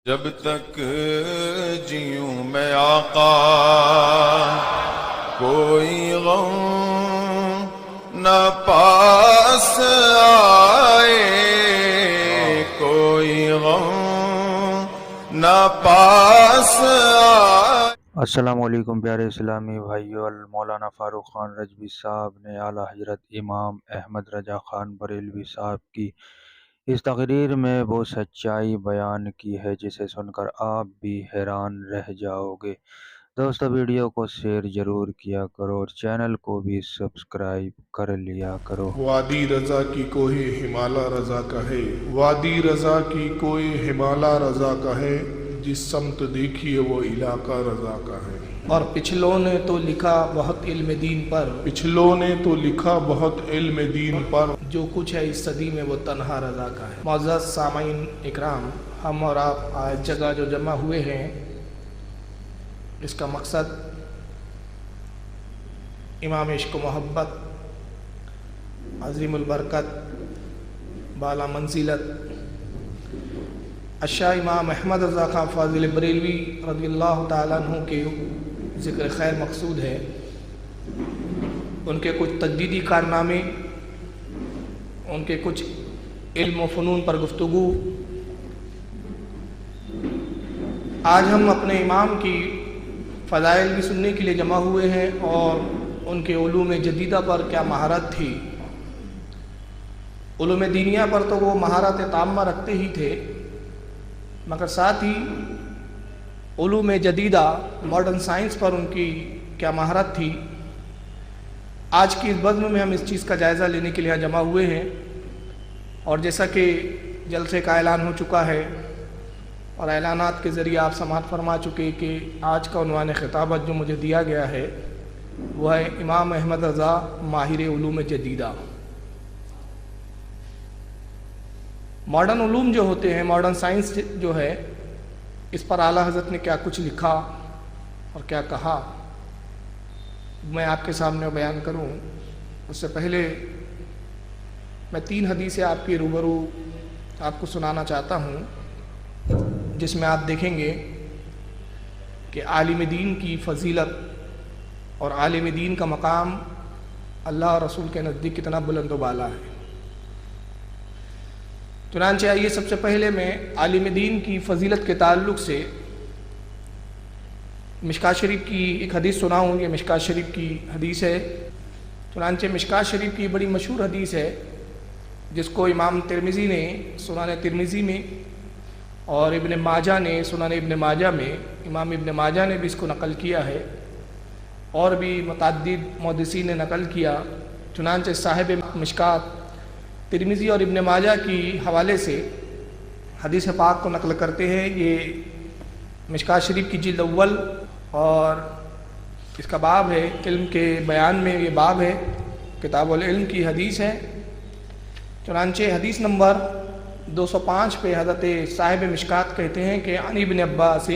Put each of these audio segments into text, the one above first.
جب تک جیوں میں آقا کوئی غم نہ پاس آئے، کوئی غم نہ پاس آئے۔ السلام علیکم پیارے اسلامی بھائیو، مولانا فاروق خان رجوی صاحب نے اعلیٰ حضرت امام احمد رضا خان بریلوی صاحب کی اس تقریر میں وہ سچائی بیان کی ہے جسے سن کر آپ بھی حیران رہ جاؤ گے۔ دوستو، ویڈیو کو شیئر ضرور کیا کرو اور چینل کو بھی سبسکرائب کر لیا کرو۔ وادی رضا کی کوئی ہمالہ رضا کا ہے، وادی رضا کی کوئی ہمالہ رضا کا ہے، جس سمت دیکھیے وہ علاقہ رضا کا ہے۔ اور پچھلوں نے تو لکھا بہت علم دین پر، پچھلوں نے تو لکھا بہت علم دین پر، جو کچھ ہے اس صدی میں وہ تنہا رضا کا ہے۔ معزز سامعین اکرام، ہم اور آپ آج جگہ جو جمع ہوئے ہیں، اس کا مقصد امام عشق و محبت، عظیم البرکت، بالا منزلت الشاہ امام احمد رضا خان فاضل بریلوی رضی اللہ تعالیٰ عنہ کے ذکر خیر مقصود ہے۔ ان کے کچھ تجدیدی کارنامے، ان کے کچھ علم و فنون پر گفتگو۔ آج ہم اپنے امام کی فضائل بھی سننے کے لیے جمع ہوئے ہیں اور ان کے علوم جدیدہ پر کیا مہارت تھی۔ علوم دینیہ پر تو وہ مہارت تامہ رکھتے ہی تھے، مگر ساتھ ہی علوم جدیدہ ماڈرن سائنس پر ان کی کیا مہارت تھی۔ آج کی اس بزم میں ہم اس چیز کا جائزہ لینے کے لیے جمع ہوئے ہیں، اور جیسا کہ جلسے کا اعلان ہو چکا ہے اور اعلانات کے ذریعے آپ سماعت فرما چکے کہ آج کا عنوان خطابت جو مجھے دیا گیا ہے وہ ہے امام احمد رضا ماہر علوم جدیدہ۔ ماڈرن علوم جو ہوتے ہیں، ماڈرن سائنس جو ہے، اس پر اعلیٰ حضرت نے کیا کچھ لکھا اور کیا کہا، میں آپ کے سامنے بیان کروں۔ اس سے پہلے میں 3 حدیثیں آپ کے روبرو آپ کو سنانا چاہتا ہوں، جس میں آپ دیکھیں گے کہ عالم دین کی فضیلت اور عالم دین کا مقام اللہ اور رسول کے نزدیک کتنا بلند و بالا ہے۔ چنانچہ آئیے سب سے پہلے میں عالم دین کی فضیلت کے تعلق سے مشکوٰۃ شریف کی ایک حدیث سناؤں۔ یہ مشکوٰۃ شریف کی حدیث ہے۔ چنانچہ مشکوٰۃ شریف کی بڑی مشہور حدیث ہے، جس کو امام ترمذی نے سنن ترمذی میں اور ابن ماجہ نے سنن ابن ماجہ میں، امام ابن ماجہ نے بھی اس کو نقل کیا ہے، اور بھی متعدد محدثین نے نقل کیا۔ چنانچہ صاحب مشکوٰۃ ترمذی اور ابن ماجہ کی حوالے سے حدیث پاک کو نقل کرتے ہیں۔ یہ مشکوٰۃ شریف کی جلد اول اور اس کا باب ہے، علم کے بیان میں یہ باب ہے، کتاب العلم کی حدیث ہے۔ چنانچہ حدیث نمبر 205 پہ حضرت صاحب مشکوٰۃ کہتے ہیں کہ عن ابن عباس،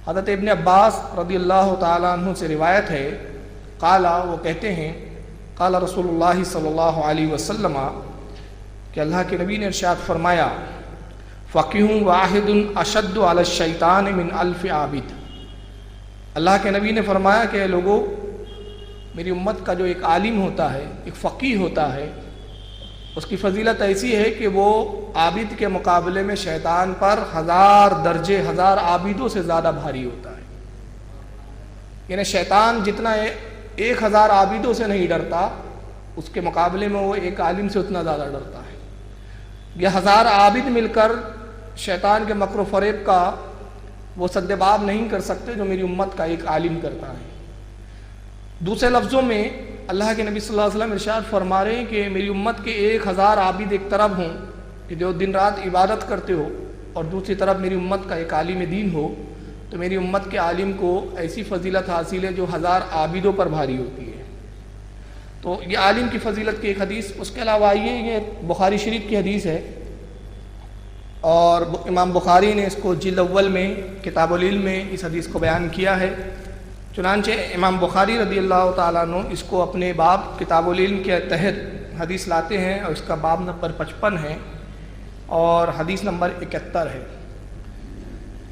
حضرت ابن عباس رضی اللہ تعالیٰ عنہ سے روایت ہے، قالا، وہ کہتے ہیں، قال رسول اللہ صلی اللہ علیہ وسلم، کہ اللہ کے نبی نے ارشاد فرمایا، فقیہ واحد اشد علی الشیطان من 1000 عابد۔ اللہ کے نبی نے فرمایا کہ اے لوگو، میری امت کا جو ایک عالم ہوتا ہے، ایک فقیہ ہوتا ہے، اس کی فضیلت ایسی ہے کہ وہ عابد کے مقابلے میں شیطان پر 1000 درجے 1000 عابدوں سے زیادہ بھاری ہوتا ہے۔ یعنی شیطان جتنا 1000 عابدوں سے نہیں ڈرتا، اس کے مقابلے میں وہ ایک عالم سے اتنا زیادہ ڈرتا ہے۔ یہ 1000 عابد مل کر شیطان کے مکر و فریب کا وہ سدباب نہیں کر سکتے جو میری امت کا ایک عالم کرتا ہے۔ دوسرے لفظوں میں اللہ کے نبی صلی اللہ علیہ وسلم ارشاد فرما رہے ہیں کہ میری امت کے 1000 عابد ایک طرف ہوں کہ جو دن رات عبادت کرتے ہو، اور دوسری طرف میری امت کا ایک عالم دین ہو، تو میری امت کے عالم کو ایسی فضیلت حاصل ہے جو 1000 عابدوں پر بھاری ہوتی ہے۔ تو یہ عالم کی فضیلت کی ایک حدیث۔ اس کے علاوہ یہ بخاری شریف کی حدیث ہے، اور امام بخاری نے اس کو جلد اول میں کتاب العلم میں اس حدیث کو بیان کیا ہے۔ چنانچہ امام بخاری رضی اللہ تعالیٰ عنہ اس کو اپنے باب کتاب العلم کے تحت حدیث لاتے ہیں، اور اس کا باب نمبر 55 ہے اور حدیث نمبر 71 ہے۔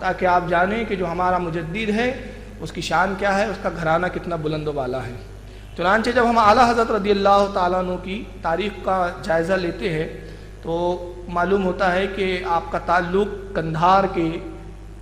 تاکہ آپ جانیں کہ جو ہمارا مجدد ہے اس کی شان کیا ہے، اس کا گھرانہ کتنا بلند و بالا ہے۔ چنانچہ جب ہم اعلیٰ حضرت رضی اللہ تعالیٰ عنہ کی تاریخ کا جائزہ لیتے ہیں تو معلوم ہوتا ہے کہ آپ کا تعلق قندھار کے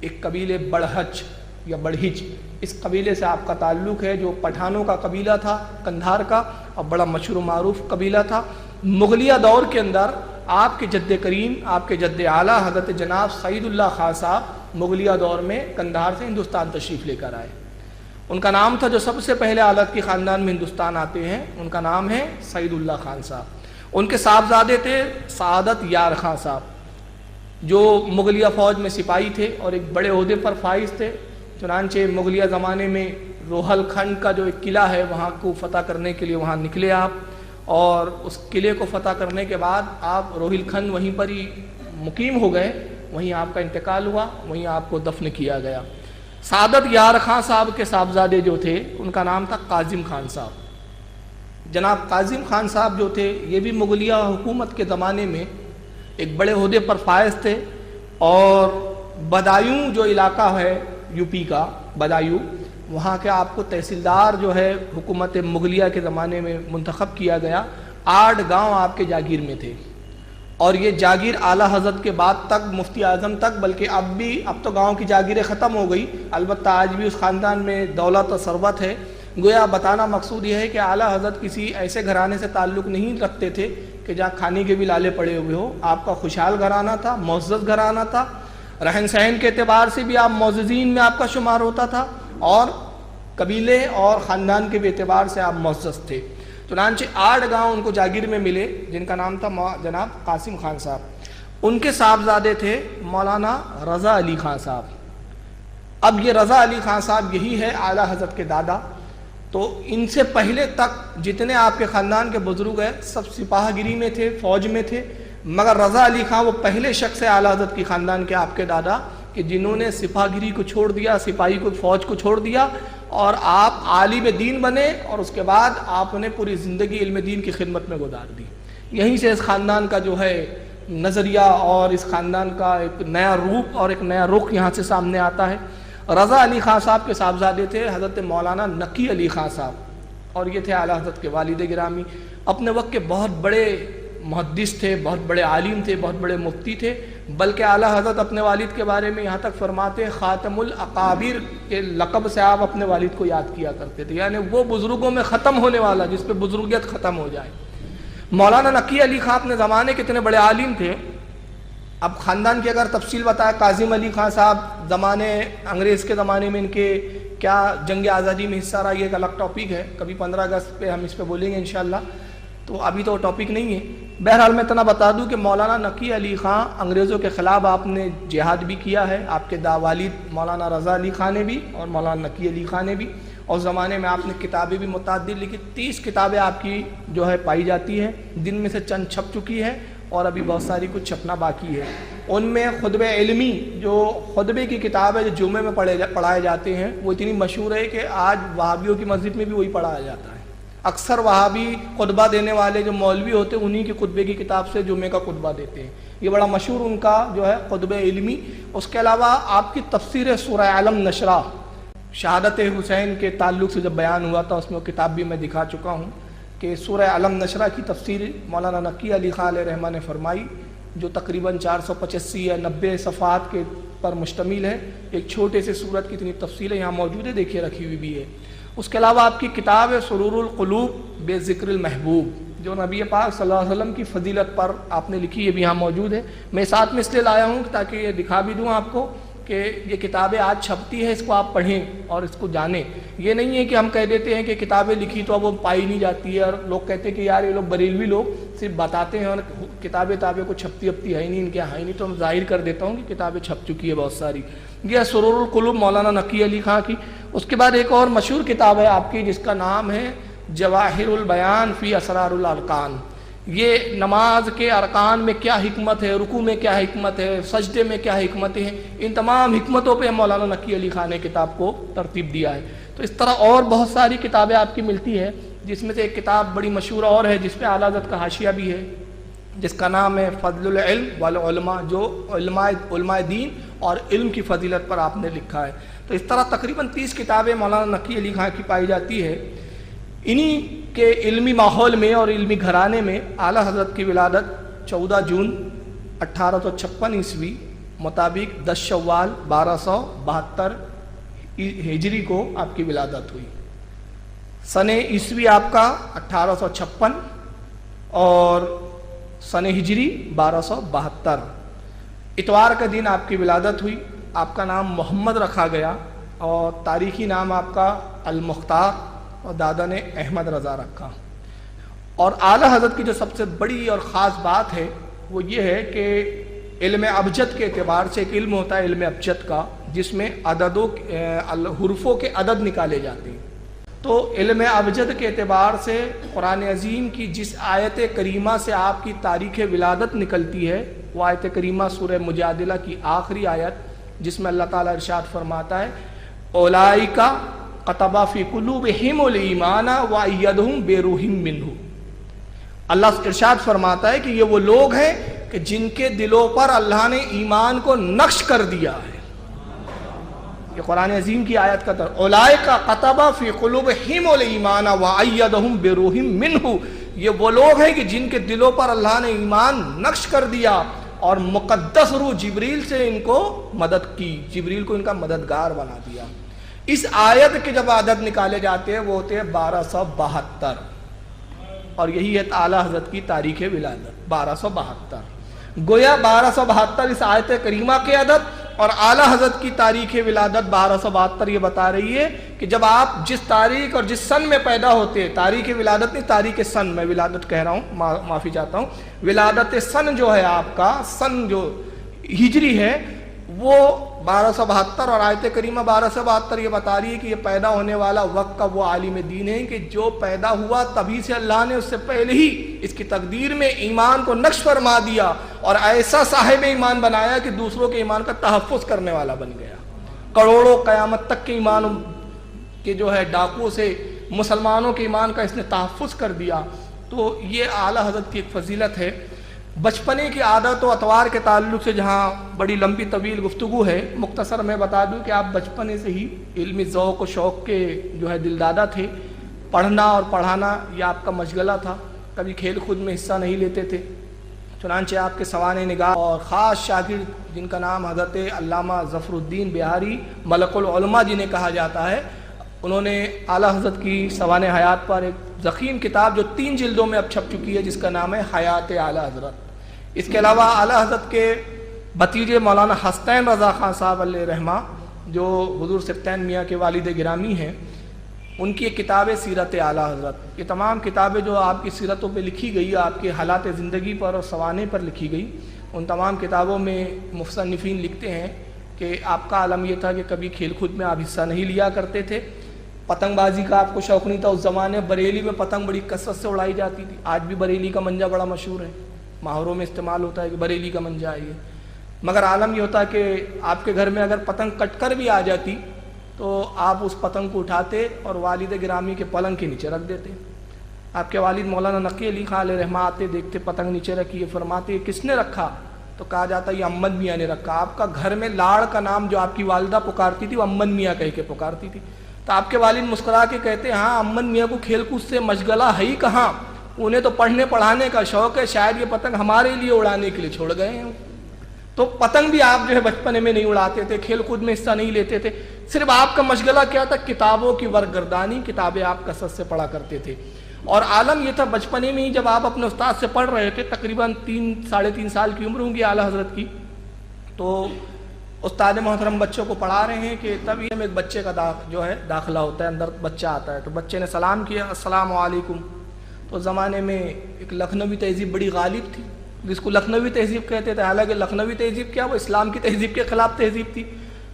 ایک قبیلے بڑھچ یا بڑھچ، اس قبیلے سے آپ کا تعلق ہے، جو پٹھانوں کا قبیلہ تھا قندھار کا، اور بڑا مشہور و معروف قبیلہ تھا۔ مغلیہ دور کے اندر آپ کے جد کریم، آپ کے جد اعلیٰ حضرت جناب سعید اللہ خان صاحب مغلیہ دور میں قندھار سے ہندوستان تشریف لے کر آئے۔ ان کا نام تھا، جو سب سے پہلے آلت کی خاندان میں ہندوستان آتے ہیں، ان کا نام ہے سعید اللہ خان صاحب۔ ان کے صاحبزادے تھے سعادت یار خان صاحب، جو مغلیہ فوج میں سپاہی تھے اور ایک بڑے عہدے پر فائز تھے۔ چنانچہ مغلیہ زمانے میں روہل کھنڈ کا جو ایک قلعہ ہے وہاں کو فتح کرنے کے لیے وہاں نکلے آپ، اور اس قلعے کو فتح کرنے کے بعد آپ روہل کھنڈ وہیں پر ہی مقیم ہو گئے، وہیں آپ کا انتقال ہوا، وہیں آپ کو دفن کیا گیا۔ سعادت یار خان صاحب کے صاحبزادے جو تھے ان کا نام تھا کاظم خان صاحب۔ جناب کاظم خان صاحب جو تھے یہ بھی مغلیہ حکومت کے زمانے میں ایک بڑے عہدے پر فائز تھے، اور بدایوں جو علاقہ ہے یو پی کا بدایوں، وہاں کے آپ کو تحصیلدار جو ہے حکومت مغلیہ کے زمانے میں منتخب کیا گیا۔ 8 گاؤں آپ کے جاگیر میں تھے، اور یہ جاگیر اعلیٰ حضرت کے بعد تک مفتی اعظم تک، بلکہ اب تو گاؤں کی جاگیریں ختم ہو گئی، البتہ آج بھی اس خاندان میں دولت و ثروت ہے۔ گویا بتانا مقصود یہ ہے کہ اعلیٰ حضرت کسی ایسے گھرانے سے تعلق نہیں رکھتے تھے کہ جہاں کھانے کے بھی لالے پڑے ہوئے ہو۔ آپ کا خوشحال گھرانہ تھا، معزز گھرانہ تھا، رہن سہن کے اعتبار سے بھی آپ معززین میں آپ کا شمار ہوتا تھا، اور قبیلے اور خاندان کے بھی اعتبار سے آپ معزز تھے۔ چنانچہ 8 گاؤں ان کو جاگیر میں ملے، جن کا نام تھا جناب قاسم خان صاحب۔ ان کے صاحبزادے تھے مولانا رضا علی خان صاحب۔ اب یہ رضا علی خان صاحب یہی ہے اعلیٰ حضرت کے دادا۔ تو ان سے پہلے تک جتنے آپ کے خاندان کے بزرگ ہیں سب سپاہ گیری میں تھے، فوج میں تھے، مگر رضا علی خان وہ پہلے شخص ہے اعلیٰ حضرت کی خاندان کے آپ کے دادا کہ جنہوں نے سپاہ گیری کو چھوڑ دیا، سپاہی کو، فوج کو چھوڑ دیا، اور آپ عالم دین بنے، اور اس کے بعد آپ نے پوری زندگی علم دین کی خدمت میں گزار دی۔ یہیں سے اس خاندان کا جو ہے نظریہ اور اس خاندان کا ایک نیا روپ اور ایک نیا رخ یہاں سے سامنے آتا ہے۔ رضا علی خان صاحب کے صاحبزادے تھے حضرت مولانا نقی علی خان صاحب، اور یہ تھے اعلیٰ حضرت کے والد گرامی۔ اپنے وقت کے بہت بڑے محدث تھے، بہت بڑے عالم تھے، بہت بڑے مفتی تھے، بلکہ اعلیٰ حضرت اپنے والد کے بارے میں یہاں تک فرماتے خاتم الاقابر کے لقب سے آپ اپنے والد کو یاد کیا کرتے تھے، یعنی وہ بزرگوں میں ختم ہونے والا جس پہ بزرگیت ختم ہو جائے۔ مولانا نقی علی خان اپنے زمانے کے اتنے بڑے عالم تھے۔ اب خاندان کی اگر تفصیل بتائے، کاظم علی خان صاحب زمانے انگریز کے زمانے میں ان کے کیا جنگ آزادی میں حصہ رہا، یہ ایک الگ ٹاپک ہے، کبھی 15 اگست پہ ہم اس پہ بولیں گے انشاءاللہ، تو ابھی تو ٹاپک نہیں ہے۔ بہرحال میں اتنا بتا دوں کہ مولانا نقی علی خان انگریزوں کے خلاف آپ نے جہاد بھی کیا ہے، آپ کے والد مولانا رضا علی خان نے بھی اور مولانا نقی علی خان نے بھی، اور زمانے میں آپ نے کتابیں بھی متعدد لکھی، 30 کتابیں آپ کی جو ہے پائی جاتی ہیں، جن میں سے چند چھپ چکی ہے اور ابھی بہت ساری کچھ چھپنا باقی ہے۔ ان میں خطبہ علمی، جو خطبے کی کتاب ہے جو جمعے میں پڑھائے جاتے ہیں، وہ اتنی مشہور ہے کہ آج وہابیوں کی مسجد میں بھی وہی پڑھایا جاتا ہے۔ اکثر وہابی خطبہ دینے والے جو مولوی ہوتے ہیں انہی کی خطبے کی کتاب سے جمعے کا خطبہ دیتے ہیں، یہ بڑا مشہور ان کا جو ہے خطبہ علمی۔ اس کے علاوہ آپ کی تفسیر سورہ علم نشرہ، شہادت حسین کے تعلق سے جب بیان ہوا تھا اس میں وہ کتاب بھی میں دکھا چکا ہوں کہ سورہ علم نشرہ کی تفسیر مولانا نقی علی خان علیہ رحمہ نے فرمائی، جو تقریباً 485 یا 90 صفحات کے پر مشتمل ہے۔ ایک چھوٹے سے سورت کی اتنی تفصیل ہے، یہاں موجود ہے، دیکھیے رکھی ہوئی بھی ہے۔ اس کے علاوہ آپ کی کتاب ہے سرور القلوب بے ذکر المحبوب، جو نبی پاک صلی اللہ علیہ وسلم کی فضیلت پر آپ نے لکھی، یہ بھی یہاں موجود ہے۔ میں ساتھ میں اس لیے لایا ہوں تاکہ یہ دکھا بھی دوں آپ کو کہ یہ کتابیں آج چھپتی ہے، اس کو آپ پڑھیں اور اس کو جانیں۔ یہ نہیں ہے کہ ہم کہہ دیتے ہیں کہ کتابیں لکھی تو اب وہ پائی نہیں جاتی ہے، اور لوگ کہتے ہیں کہ یار یہ لوگ بریلوی لوگ صرف بتاتے ہیں اور کتابیں کو چھپتی ہے ہی نہیں، ان کے ہے نہیں، تو ہم ظاہر کر دیتا ہوں کہ کتابیں چھپ چکی ہے بہت ساری۔ یہ سرور القلوب مولانا نقی علی خان کی۔ اس کے بعد ایک اور مشہور کتاب ہے آپ کی جس کا نام ہے جواہر البیان فی اسرار الارکان۔ یہ نماز کے ارکان میں کیا حکمت ہے، رکوع میں کیا حکمت ہے، سجدے میں کیا حکمتیں ہیں، ان تمام حکمتوں پہ مولانا نقی علی خان نے کتاب کو ترتیب دیا ہے۔ تو اس طرح اور بہت ساری کتابیں آپ کی ملتی ہے، جس میں سے ایک کتاب بڑی مشہور اور ہے جس پہ اعلیٰ حضرت کا حاشیہ بھی ہے، جس کا نام ہے فضل العلم والعلماء، جو علماء دین اور علم کی فضیلت پر آپ نے لکھا ہے۔ تو اس طرح تقریباً 30 کتابیں مولانا نقی علی خان کی پائی جاتی ہے۔ انہی کے علمی ماحول میں اور علمی گھرانے میں اعلیٰ حضرت کی ولادت 14 جون 1856 عیسوی مطابق 10 شوال 1272 ہجری کو آپ کی ولادت ہوئی۔ سن عیسوی آپ کا 1856 اور سن ہجری 1272۔ اتوار کا دن آپ کی ولادت ہوئی۔ آپ کا نام محمد رکھا گیا اور تاریخی نام آپ کا المختار، اور دادا نے احمد رضا رکھا۔ اور اعلیٰ حضرت کی جو سب سے بڑی اور خاص بات ہے وہ یہ ہے کہ علم ابجد کے اعتبار سے ایک علم ہوتا ہے علم ابجد کا، جس میں حروفوں کے عدد نکالے جاتے ہیں۔ تو علم ابجد کے اعتبار سے قرآن عظیم کی جس آیت کریمہ سے آپ کی تاریخ ولادت نکلتی ہے وہ آیت کریمہ سورہ مجادلہ کی آخری آیت، جس میں اللہ تعالیٰ ارشاد فرماتا ہے اولئک کتب فی قلوبہم الایمان وایدہم بروح منہ۔ اللہ ارشاد فرماتا ہے کہ یہ وہ لوگ ہیں کہ جن کے دلوں پر اللہ نے ایمان کو نقش کر دیا ہے۔ یہ قرآن عظیم کی آیت کا اولئک کتب فی قلوبہم الایمان وایدہم بروح منہ۔ یہ وہ لوگ ہیں کہ جن کے دلوں پر اللہ نے ایمان نقش کر دیا اور مقدس روح جبریل سے ان کو مدد کی، جبریل کو ان کا مددگار بنا دیا۔ اس آیت کے جب عدد نکالے جاتے ہیں وہ ہوتے ہیں 1272، اور یہی ہے اعلیٰ حضرت کی تاریخ ولادت 1272۔ گویا 1272 اس آیت کریمہ کے عدد اور اعلیٰ حضرت کی تاریخ ولادت 1272 یہ بتا رہی ہے کہ جب آپ جس تاریخ اور جس سن میں پیدا ہوتے ہیں، تاریخ ولادت نہیں، تاریخ سن، میں ولادت کہہ رہا ہوں، معافی چاہتا ہوں، ولادت سن جو ہے آپ کا، سن جو ہجری ہے وہ 1272، اور آیت کریمہ 1272 یہ بتا رہی ہے کہ یہ پیدا ہونے والا وقت کا وہ عالم دین ہے کہ جو پیدا ہوا تبھی سے اللہ نے اس سے پہلے ہی اس کی تقدیر میں ایمان کو نقش فرما دیا اور ایسا صاحب ایمان بنایا کہ دوسروں کے ایمان کا تحفظ کرنے والا بن گیا۔ کروڑوں قیامت تک کے ایمان کے جو ہے ڈاکوں سے مسلمانوں کے ایمان کا اس نے تحفظ کر دیا۔ تو یہ اعلیٰ حضرت کی ایک فضیلت ہے۔ بچپنے کی عادت و اطوار کے تعلق سے جہاں بڑی لمبی طویل گفتگو ہے، مختصر میں بتا دوں کہ آپ بچپنے سے ہی علمی ذوق و شوق کے جو ہے دلدادہ تھے۔ پڑھنا اور پڑھانا یہ آپ کا مشغلہ تھا، کبھی کھیل خود میں حصہ نہیں لیتے تھے۔ چنانچہ آپ کے سوانح نگاہ اور خاص شاگرد جن کا نام حضرت علامہ ظفر الدین بہاری ملک العلماء جنہیں کہا جاتا ہے، انہوں نے اعلیٰ حضرت کی سوانح حیات پر ایک ضخیم کتاب جو 3 جلدوں میں اب چھپ چکی ہے جس کا نام ہے حیات اعلیٰ حضرت۔ اس کے علاوہ اعلیٰ حضرت کے بھتیجے مولانا حسنین رضا خان صاحب علیہ رحمہ جو حضور سبطین میاں کے والد گرامی ہیں، ان کی ایک کتاب ہے سیرت اعلیٰ حضرت۔ یہ تمام کتابیں جو آپ کی سیرتوں پہ لکھی گئی، آپ کے حالات زندگی پر اور سوانح پر لکھی گئی، ان تمام کتابوں میں مصنفین لکھتے ہیں کہ آپ کا عالم یہ تھا کہ کبھی کھیل کود میں آپ حصہ نہیں لیا کرتے تھے، پتنگ بازی کا آپ کو شوق نہیں تھا۔ اس زمانے بریلی میں پتنگ بڑی کثرت سے اڑائی جاتی تھی، آج بھی بریلی کا منجا بڑا مشہور ہے، محاوروں میں استعمال ہوتا ہے کہ بریلی کا منجا ہے یہ۔ مگر عالم یہ ہوتا کہ آپ کے گھر میں اگر پتنگ کٹ کر بھی آ جاتی تو آپ اس پتنگ کو اٹھاتے اور والد گرامی کے پلنگ کے نیچے رکھ دیتے۔ آپ کے والد مولانا نقی علی خان علیہ رحمہ آتے، دیکھتے پتنگ نیچے رکھی ہے، فرماتے کس نے رکھا؟ تو کہا جاتا یہ امن میاں نے رکھا۔ آپ کا گھر میں لاڑ کا نام جو آپ کی والدہ پکارتی تھی وہ امن میاں کہہ کے پکارتی تھی۔ تو آپ کے والد مسکرا کے کہتے ہاں امن میاں کو کھیل کود سے مشغلہ ہے ہی کہاں، انہیں تو پڑھنے پڑھانے کا شوق ہے، شاید یہ پتنگ ہمارے لیے اڑانے کے لیے چھوڑ گئے ہیں۔ تو پتنگ بھی آپ جو ہے بچپنے میں نہیں اڑاتے تھے، کھیل کود میں حصہ نہیں لیتے تھے، صرف آپ کا مشغلہ کیا تھا؟ کتابوں کی ورگردانی، کتابیں آپ کثرت سے پڑھا کرتے تھے۔ اور عالم یہ تھا بچپنے میں ہی جب آپ اپنے استاد سے پڑھ رہے تھے، تقریباً 3-3.5 سال کی عمر ہوں گی اعلیٰ حضرت کی، تو استاد محترم بچوں کو پڑھا رہے ہیں کہ تب یہ ایک بچے کا جو ہے داخلہ ہوتا ہے، اندر بچہ آتا ہے، تو بچے نے سلام کیا السلام علیکم۔ تو زمانے میں ایک لکھنوی تہذیب بڑی غالب تھی جس کو لکھنوی تہذیب کہتے تھے، حالانکہ لکھنوی تہذیب کیا وہ اسلام کی تہذیب کے خلاف تہذیب تھی۔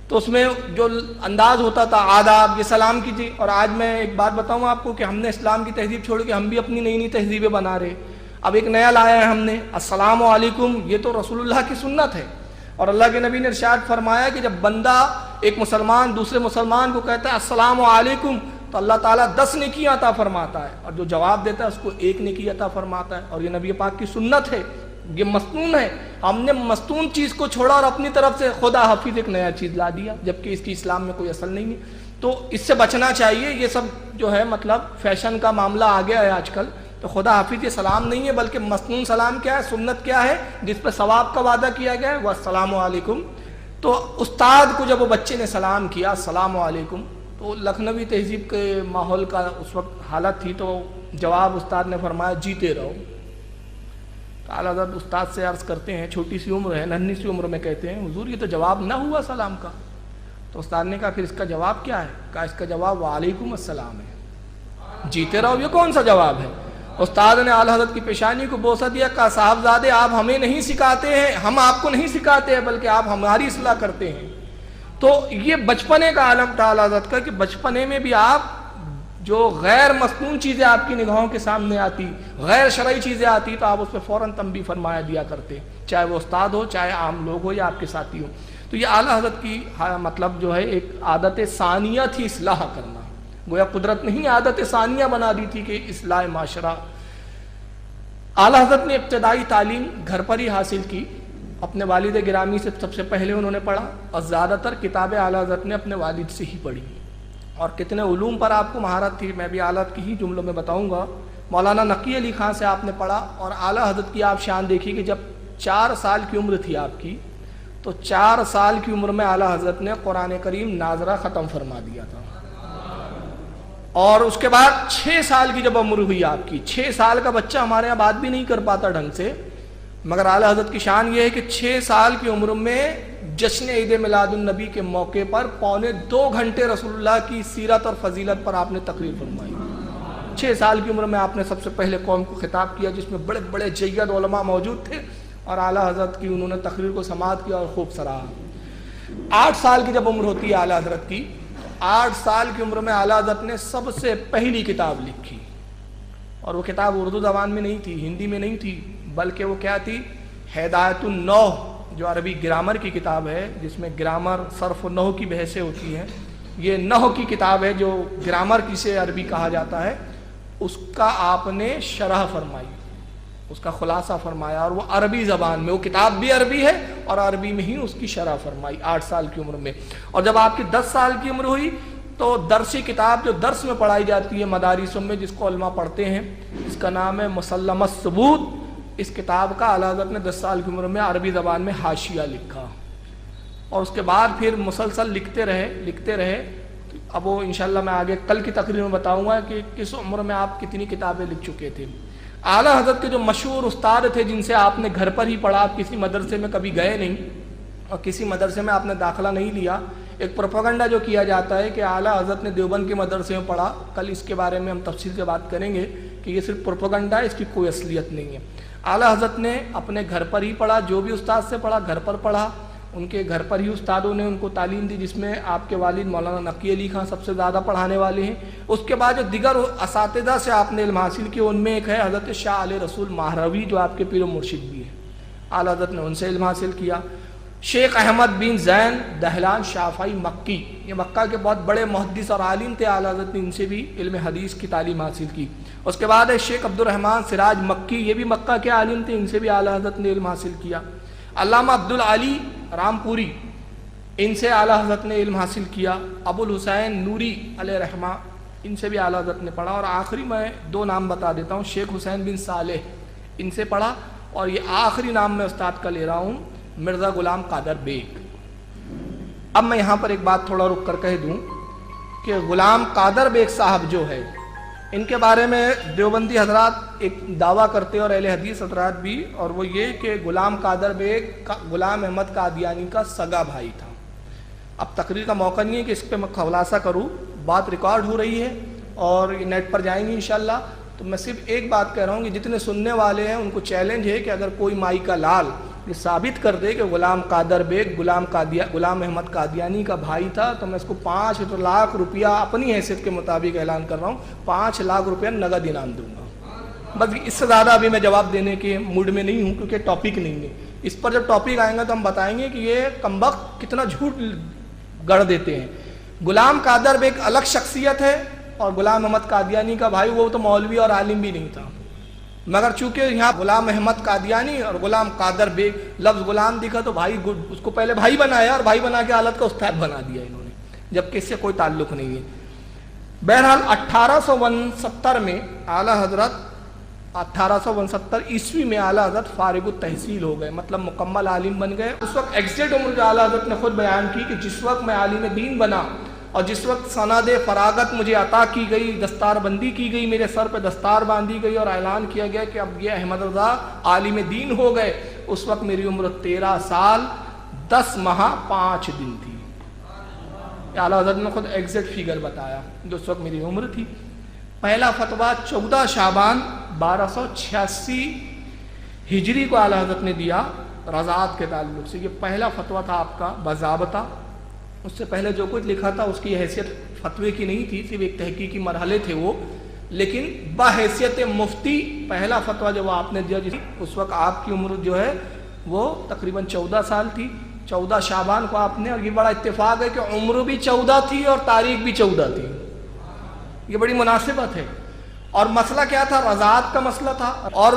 تو اس میں جو انداز ہوتا تھا آداب، یہ سلام کیجیے۔ اور آج میں ایک بات بتاؤں آپ کو کہ ہم نے اسلام کی تہذیب چھوڑ کے ہم بھی اپنی نئی نئی تہذیبیں بنا رہے۔ اب ایک نیا لایا ہے ہم نے السلام علیکم، یہ تو رسول اللہ کی سنت ہے، اور اللہ کے نبی نے ارشاد فرمایا کہ جب بندہ ایک مسلمان دوسرے مسلمان کو کہتا ہے السلام علیکم تو اللہ تعالیٰ 10 نیکی عطا فرماتا ہے، اور جو جواب دیتا ہے اس کو 1 نیکی عطا فرماتا ہے، اور یہ نبی پاک کی سنت ہے۔ یہ مسنون ہے. ہم نے مسنون چیز کو چھوڑا اور اپنی طرف سے خدا حافظ ایک نیا چیز لا دیا، جبکہ اس کی اسلام میں کوئی اصل نہیں ہے. تو اس سے بچنا چاہیے. یہ سب جو ہے مطلب فیشن کا معاملہ آ گیا ہے آج کل. تو خدا حافظ یہ سلام نہیں ہے، بلکہ مسنون سلام کیا ہے، سنت کیا ہے جس پہ ثواب کا وعدہ کیا گیا ہے، وہ السلام علیکم. تو استاد کو جب وہ بچے نے سلام کیا السلام علیکم، تو لکھنوی تہذیب کے ماحول کا اس وقت حالت تھی، تو جواب استاد نے فرمایا جیتے رہو. تو اعلیٰ حضرت استاد سے عرض کرتے ہیں، چھوٹی سی عمر ہے، ننھی سی عمر میں کہتے ہیں حضور یہ تو جواب نہ ہوا سلام کا. تو استاد نے کہا پھر اس کا جواب کیا ہے؟ کہا اس کا جواب وعلیکم السلام ہے. جیتے رہو یہ کون سا جواب ہے؟ استاد نے اعلیٰ حضرت کی پیشانی کو بوسہ دیا، کہا صاحبزادے آپ ہمیں نہیں سکھاتے ہیں، ہم آپ کو نہیں سکھاتے ہیں، بلکہ آپ ہماری اصلاح کرتے ہیں. تو یہ بچپنے کا عالم تھا اعلیٰ حضرت کا، کہ بچپنے میں بھی آپ جو غیر مسنون چیزیں آپ کی نگاہوں کے سامنے آتی، غیر شرعی چیزیں آتی، تو آپ اس پہ فوراً تنبیہ فرمایا دیا کرتے، چاہے وہ استاد ہو، چاہے عام لوگ ہو یا آپ کے ساتھی ہو. تو یہ اعلیٰ حضرت کی مطلب جو ہے ایک عادت ثانیہ تھی اصلاح کرنا. گویا قدرت نہیں عادت ثانیہ بنا دی تھی کہ اصلاح معاشرہ. اعلیٰ حضرت نے ابتدائی تعلیم گھر پر ہی حاصل کی. اپنے والد گرامی سے سب سے پہلے انہوں نے پڑھا، اور زیادہ تر کتابیں اعلیٰ حضرت نے اپنے والد سے ہی پڑھی. اور کتنے علوم پر آپ کو مہارت تھی، میں بھی اعلیٰ حضرت کی ہی جملوں میں بتاؤں گا. مولانا نقی علی خان سے آپ نے پڑھا، اور اعلیٰ حضرت کی آپ شان دیکھیے کہ جب 4 سال کی عمر تھی آپ کی، تو 4 سال کی عمر میں اعلیٰ حضرت نے قرآن کریم ناظرہ ختم فرما دیا تھا. اور اس کے بعد 6 سال کی جب عمر ہوئی آپ کی، 6 سال کا بچہ ہمارے یہاں بات بھی نہیں کر پاتا ڈھنگ سے، مگر اعلیٰ حضرت کی شان یہ ہے کہ 6 سال کی عمر میں جشن عید میلاد النبی کے موقع پر 2.25 گھنٹے رسول اللہ کی سیرت اور فضیلت پر آپ نے تقریر فرمائی. 6 سال کی عمر میں آپ نے سب سے پہلے قوم کو خطاب کیا، جس میں بڑے بڑے جید علماء موجود تھے، اور اعلیٰ حضرت کی انہوں نے تقریر کو سماعت کیا اور خوب سراہا. 8 سال کی جب عمر ہوتی ہے اعلیٰ حضرت کی، 8 سال کی عمر میں اعلیٰ حضرت نے سب سے پہلی کتاب لکھی. اور وہ کتاب اردو زبان میں نہیں تھی، ہندی میں نہیں تھی، بلکہ وہ کیا تھی؟ ہدایت النحو، جو عربی گرامر کی کتاب ہے، جس میں گرامر صرف و نحو کی بحثیں ہوتی ہیں. یہ نحو کی کتاب ہے جو گرامر کسے عربی کہا جاتا ہے، اس کا آپ نے شرح فرمائی، اس کا خلاصہ فرمایا، اور وہ عربی زبان میں، وہ کتاب بھی عربی ہے اور عربی میں ہی اس کی شرح فرمائی 8 سال کی عمر میں. اور جب آپ کی 10 سال کی عمر ہوئی تو درسی کتاب جو درس میں پڑھائی جاتی ہے مدارسوں میں، جس کو علماء پڑھتے ہیں، اس کا نام ہے مسلمہ الثبوت. اس کتاب کا اعلیٰ حضرت نے 10 سال کی عمر میں عربی زبان میں حاشیہ لکھا، اور اس کے بعد پھر مسلسل لکھتے رہے. اب وہ انشاءاللہ میں آگے کل کی تقریر میں بتاؤں گا کہ کس عمر میں آپ کتنی کتابیں لکھ چکے تھے. اعلیٰ حضرت کے جو مشہور استاد تھے، جن سے آپ نے گھر پر ہی پڑھا، آپ کسی مدرسے میں کبھی گئے نہیں اور کسی مدرسے میں آپ نے داخلہ نہیں لیا. ایک پروپیگنڈا جو کیا جاتا ہے کہ اعلیٰ حضرت نے دیوبند کے مدرسے میں پڑھا، کل اس کے بارے میں ہم تفصیل سے بات کریں گے کہ یہ صرف پروپیگنڈا ہے، اس کی کوئی اصلیت نہیں ہے. اعلیٰ حضرت نے اپنے گھر پر ہی پڑھا، جو بھی استاد سے پڑھا گھر پر پڑھا. ان کے گھر پر ہی استادوں نے ان کو تعلیم دی، جس میں آپ کے والد مولانا نقی علی خان سب سے زیادہ پڑھانے والے ہیں. اس کے بعد جو دیگر اساتذہ سے آپ نے علم حاصل کیا، ان میں ایک ہے حضرت شاہ علیہ رسول ماہروی، جو آپ کے پیر و مرشد بھی ہیں. اعلیٰ حضرت نے ان سے علم حاصل کیا. شیخ احمد بن زین دہلان شافعی مکی، یہ مکہ کے بہت بڑے محدث اور عالم تھے. اعلیٰ حضرت نے ان سے بھی علم حدیث کی تعلیم حاصل کی. اس کے بعد ہے شیخ عبد الرحمن سراج مکی، یہ بھی مکہ کے عالم تھے، ان سے بھی اعلیٰ حضرت نے علم حاصل کیا. علامہ عبدالعلی رامپوری، ان سے اعلیٰ حضرت نے علم حاصل کیا. ابو الحسین نوری علیہ رحمہ، ان سے بھی اعلیٰ حضرت نے پڑھا. اور آخری میں 2 نام بتا دیتا ہوں، شیخ حسین بن صالح، ان سے پڑھا. اور یہ آخری نام میں استاد کا لے رہا ہوں، مرزا غلام قادر بیگ. اب میں یہاں پر ایک بات تھوڑا رک کر کہہ دوں کہ غلام قادر بیگ صاحب جو ہے، ان کے بارے میں دیوبندی حضرات ایک دعویٰ کرتے اور اہل حدیث حضرات بھی، اور وہ یہ کہ غلام قادر بیگ غلام احمد قادیانی کا سگا بھائی تھا. اب تقریر کا موقع نہیں ہے کہ اس پہ میں خلاصہ کروں، بات ریکارڈ ہو رہی ہے اور یہ نیٹ پر جائیں گی انشاءاللہ. تو میں صرف ایک بات کہہ رہا ہوں کہ جتنے سننے والے ہیں ان کو چیلنج ہے کہ اگر کوئی مائی کا لال یہ ثابت کر دے کہ غلام قادر بیگ غلام احمد قادیانی کا بھائی تھا، تو میں اس کو 5 لاکھ روپیہ اپنی حیثیت کے مطابق اعلان کر رہا ہوں، 5 لاکھ روپیہ نقد انعام دوں گا. بس اس سے زیادہ ابھی میں جواب دینے کے موڈ میں نہیں ہوں، کیونکہ ٹاپک نہیں ہے. اس پر جب ٹاپک آئیں گا تو ہم بتائیں گے کہ یہ کمبخت کتنا جھوٹ گڑھ دیتے ہیں. غلام قادر بیگ الگ شخصیت ہے، اور غلام احمد قادیانی کا بھائی وہ تو مولوی اور عالم بھی نہیں تھا. مگر چونکہ یہاں غلام احمد قادیانی اور غلام قادر بیگ لفظ غلام دکھا تو بھائی اس کو پہلے بھائی بنایا اور بھائی بنا کے حالت کا استاد بنا دیا انہوں نے، جبکہ اس سے کوئی تعلق نہیں ہے۔ بہرحال 1869 میں اعلیٰ حضرت 1869 عیسوی میں اعلیٰ حضرت فارغ التحصیل ہو گئے، مطلب مکمل عالم بن گئے۔ اس وقت ایگزیکٹ عمر جو اعلیٰ حضرت نے خود بیان کی کہ جس وقت میں عالم دین بنا اور جس وقت سند فراغت مجھے عطا کی گئی، دستار بندی کی گئی، میرے سر پہ دستار باندھی گئی اور اعلان کیا گیا کہ اب یہ احمد رضا عالم دین ہو گئے، اس وقت میری عمر 13 سال 10 ماہ 5 دن تھی۔ اعلیٰ حضرت نے خود ایگزیکٹ فیگر بتایا جو اس وقت میری عمر تھی۔ پہلا فتویٰ 14 شعبان 1286 ہجری کو اعلیٰ حضرت نے دیا رضاعت کے تعلق سے۔ یہ پہلا فتویٰ تھا آپ کا باضابطہ، اس سے پہلے جو کچھ لکھا تھا اس کی حیثیت فتوے کی نہیں تھی، صرف ایک تحقیقی مرحلے تھے وہ، لیکن بحیثیت مفتی پہلا فتویٰ جب آپ نے دیا، اس وقت آپ کی عمر جو ہے وہ تقریباً 14 سال تھی۔ 14 شعبان کو آپ نے، اور یہ بڑا اتفاق ہے کہ عمر بھی 14 تھی اور تاریخ بھی 14 تھی، یہ بڑی مناسبت ہے۔ اور مسئلہ کیا تھا؟ رضاعت کا مسئلہ تھا۔ اور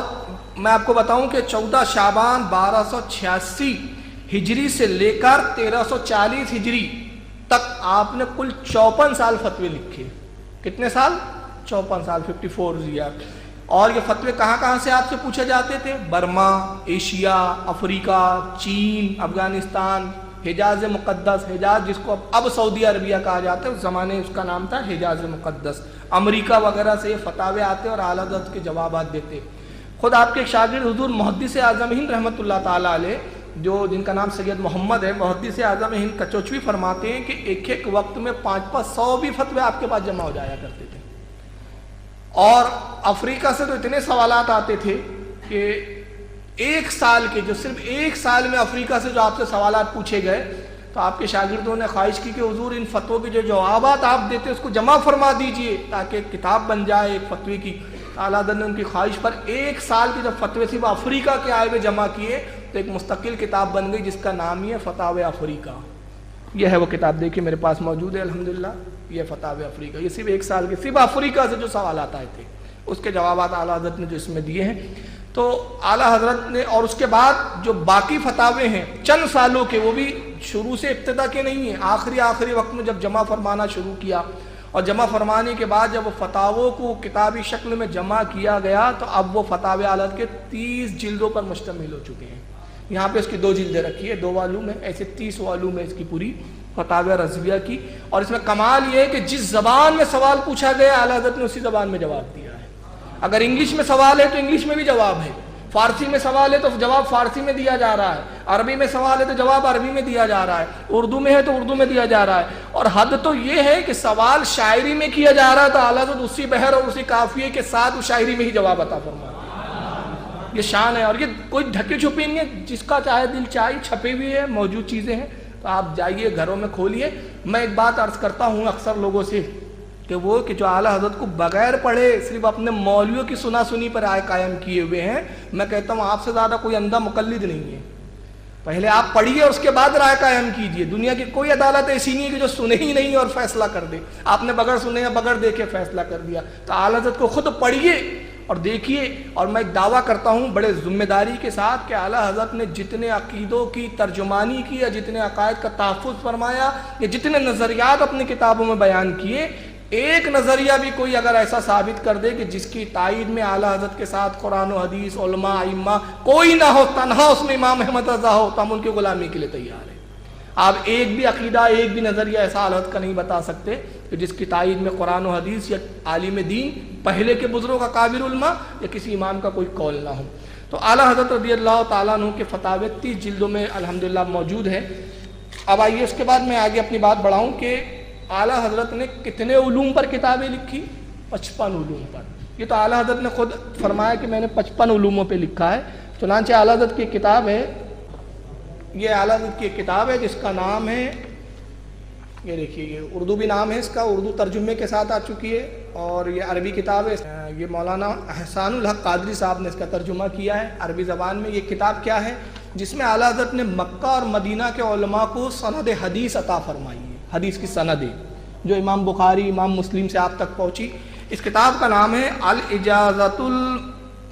میں آپ کو بتاؤں کہ 14 شعبان 1286 ہجری سے لے کر 1340 ہجری تک آپ نے کل 54 سال فتوے لکھے۔ کتنے سال؟ 54 سال، 54 ایئر۔ اور یہ فتوے کہاں کہاں سے آپ سے پوچھے جاتے تھے؟ برما، ایشیا، افریقہ، چین، افغانستان، حجاز مقدس، حجاز جس کو اب سعودی عربیہ کہا جاتا ہے، اس زمانے اس کا نام تھا حجاز مقدس، امریکہ وغیرہ سے یہ فتاوے آتے اور اعلیٰ حضرت کے جوابات دیتے۔ خود آپ کے ایک شاگرد حضور محدث اعظم ہند رحمۃ اللہ تعالیٰ علیہ، جو جن کا نام سید محمد ہے، محدث اعظم ہند کچوچوی، فرماتے ہیں کہ ایک ایک وقت میں 500 بھی فتوے آپ کے پاس جمع ہو جایا کرتے تھے۔ اور افریقہ سے تو اتنے سوالات آتے تھے کہ ایک سال کے، جو صرف ایک سال میں افریقہ سے جو آپ سے سوالات پوچھے گئے، تو آپ کے شاگردوں نے خواہش کی کہ حضور ان فتووں کے جو جوابات آپ دیتے اس کو جمع فرما دیجئے تاکہ ایک کتاب بن جائے ایک فتوے کی۔ اعلیٰ حضرت نے ان کی خواہش پر ایک سال کے جب فتوے صرف افریقہ کے آئے ہوئے جمع کیے تو ایک مستقل کتاب بن گئی جس کا نام ہی ہے فتاوی افریقہ۔ یہ ہے وہ کتاب، دیکھیے میرے پاس موجود ہے الحمدللہ، یہ فتاوی افریقہ۔ یہ صرف ایک سال کے، صرف افریقہ سے جو سوالات آئے تھے اس کے جوابات اعلیٰ حضرت نے جو اس میں دیے ہیں۔ تو اعلیٰ حضرت نے، اور اس کے بعد جو باقی فتاوے ہیں چند سالوں کے، وہ بھی شروع سے ابتدا کے نہیں ہیں، آخری وقت میں جب جمع فرمانا شروع کیا، اور جمع فرمانے کے بعد جب وہ فتاووں کو کتابی شکل میں جمع کیا گیا تو اب وہ فتاوی اعلیٰ حضرت کے 30 جلدوں پر مشتمل ہو چکے ہیں۔ یہاں پہ اس کی 2 جلدیں رکھی ہے، 2 والیوم ہے، ایسے 30 والیوم ہے اس کی پوری فتاوی رضویہ کی۔ اور اس میں کمال یہ ہے کہ جس زبان میں سوال پوچھا گیا اعلیٰ حضرت نے اسی زبان میں جواب دیا ہے۔ اگر انگلش میں سوال ہے تو انگلش میں بھی جواب ہے، فارسی میں سوال ہے تو جواب فارسی میں دیا جا رہا ہے، عربی میں سوال ہے تو جواب عربی میں دیا جا رہا ہے، اردو میں ہے تو اردو میں دیا جا رہا ہے۔ اور حد تو یہ ہے کہ سوال شاعری میں کیا جا رہا ہے تو اعلیٰ حضرت اسی بحر اور اسی قافیے کے ساتھ وہ شاعری میں ہی جواب عطا فرماتے ہیں۔ یہ شان ہے، اور یہ کوئی ڈھکی چھپی نہیں ہے، جس کا چاہے دل چاہے، چھپے ہوئے ہیں، موجود چیزیں ہیں، تو آپ جائیے گھروں میں کھولیے۔ میں ایک بات عرض کرتا ہوں اکثر لوگوں سے کہ وہ کہ جو اعلیٰ حضرت کو بغیر پڑھے صرف اپنے مولویوں کی سنا سنی پر رائے قائم کیے ہوئے ہیں، میں کہتا ہوں آپ سے زیادہ کوئی اندھا مقلد نہیں ہے۔ پہلے آپ پڑھیے اور اس کے بعد رائے قائم کیجئے۔ دنیا کی کوئی عدالت ایسی نہیں ہے کہ جو سنے ہی نہیں اور فیصلہ کر دے۔ آپ نے بغیر سنے یا بغیر دیکھے فیصلہ کر دیا، تو اعلیٰ حضرت کو خود پڑھیے اور دیکھیے۔ اور میں ایک دعویٰ کرتا ہوں بڑے ذمہ داری کے ساتھ کہ اعلیٰ حضرت نے جتنے عقیدوں کی ترجمانی کی یا جتنے عقائد کا تحفظ فرمایا یا جتنے نظریات اپنی کتابوں میں بیان کیے، ایک نظریہ بھی کوئی اگر ایسا ثابت کر دے کہ جس کی تائید میں اعلیٰ حضرت کے ساتھ قرآن و حدیث، علماء، ائمہ کوئی نہ ہو، تنہا اس میں امام احمد رضا ہو، تو ہم ان کی غلامی کے لیے تیار ہیں۔ آپ ایک بھی عقیدہ، ایک بھی نظریہ ایسا اعلیٰ حضرت کا نہیں بتا سکتے کہ جس کی تائید میں قرآن و حدیث یا عالم دین پہلے کے بزرگوں کا کابر علماء یا کسی امام کا کوئی قول نہ ہو۔ تو اعلیٰ حضرت رضی اللہ تعالیٰ عنہ کے فتاوے 30 جلدوں میں الحمدللہ موجود ہے۔ اب آئیے اس کے بعد میں آگے اپنی بات بڑھاؤں کہ اعلیٰ حضرت نے کتنے علوم پر کتابیں لکھی؟ 55 علوم پر۔ یہ تو اعلیٰ حضرت نے خود فرمایا کہ میں نے 55 علوموں پہ لکھا ہے۔ چنانچہ اعلیٰ حضرت کی کتاب ہے، یہ اعلیٰ حضرت کی کتاب ہے جس کا نام ہے، یہ دیکھیے، یہ اردو بھی نام ہے اس کا، اردو ترجمے کے ساتھ آ چکی ہے، اور یہ عربی کتاب ہے۔ یہ مولانا احسان الحق قادری صاحب نے اس کا ترجمہ کیا ہے عربی زبان میں۔ یہ کتاب کیا ہے؟ جس میں اعلیٰ حضرت نے مکہ اور مدینہ کے علماء کو سند حدیث عطا فرمائی ہے، حدیث کی سندیں جو امام بخاری، امام مسلم سے آپ تک پہنچی۔ اس کتاب کا نام ہے الاجازۃ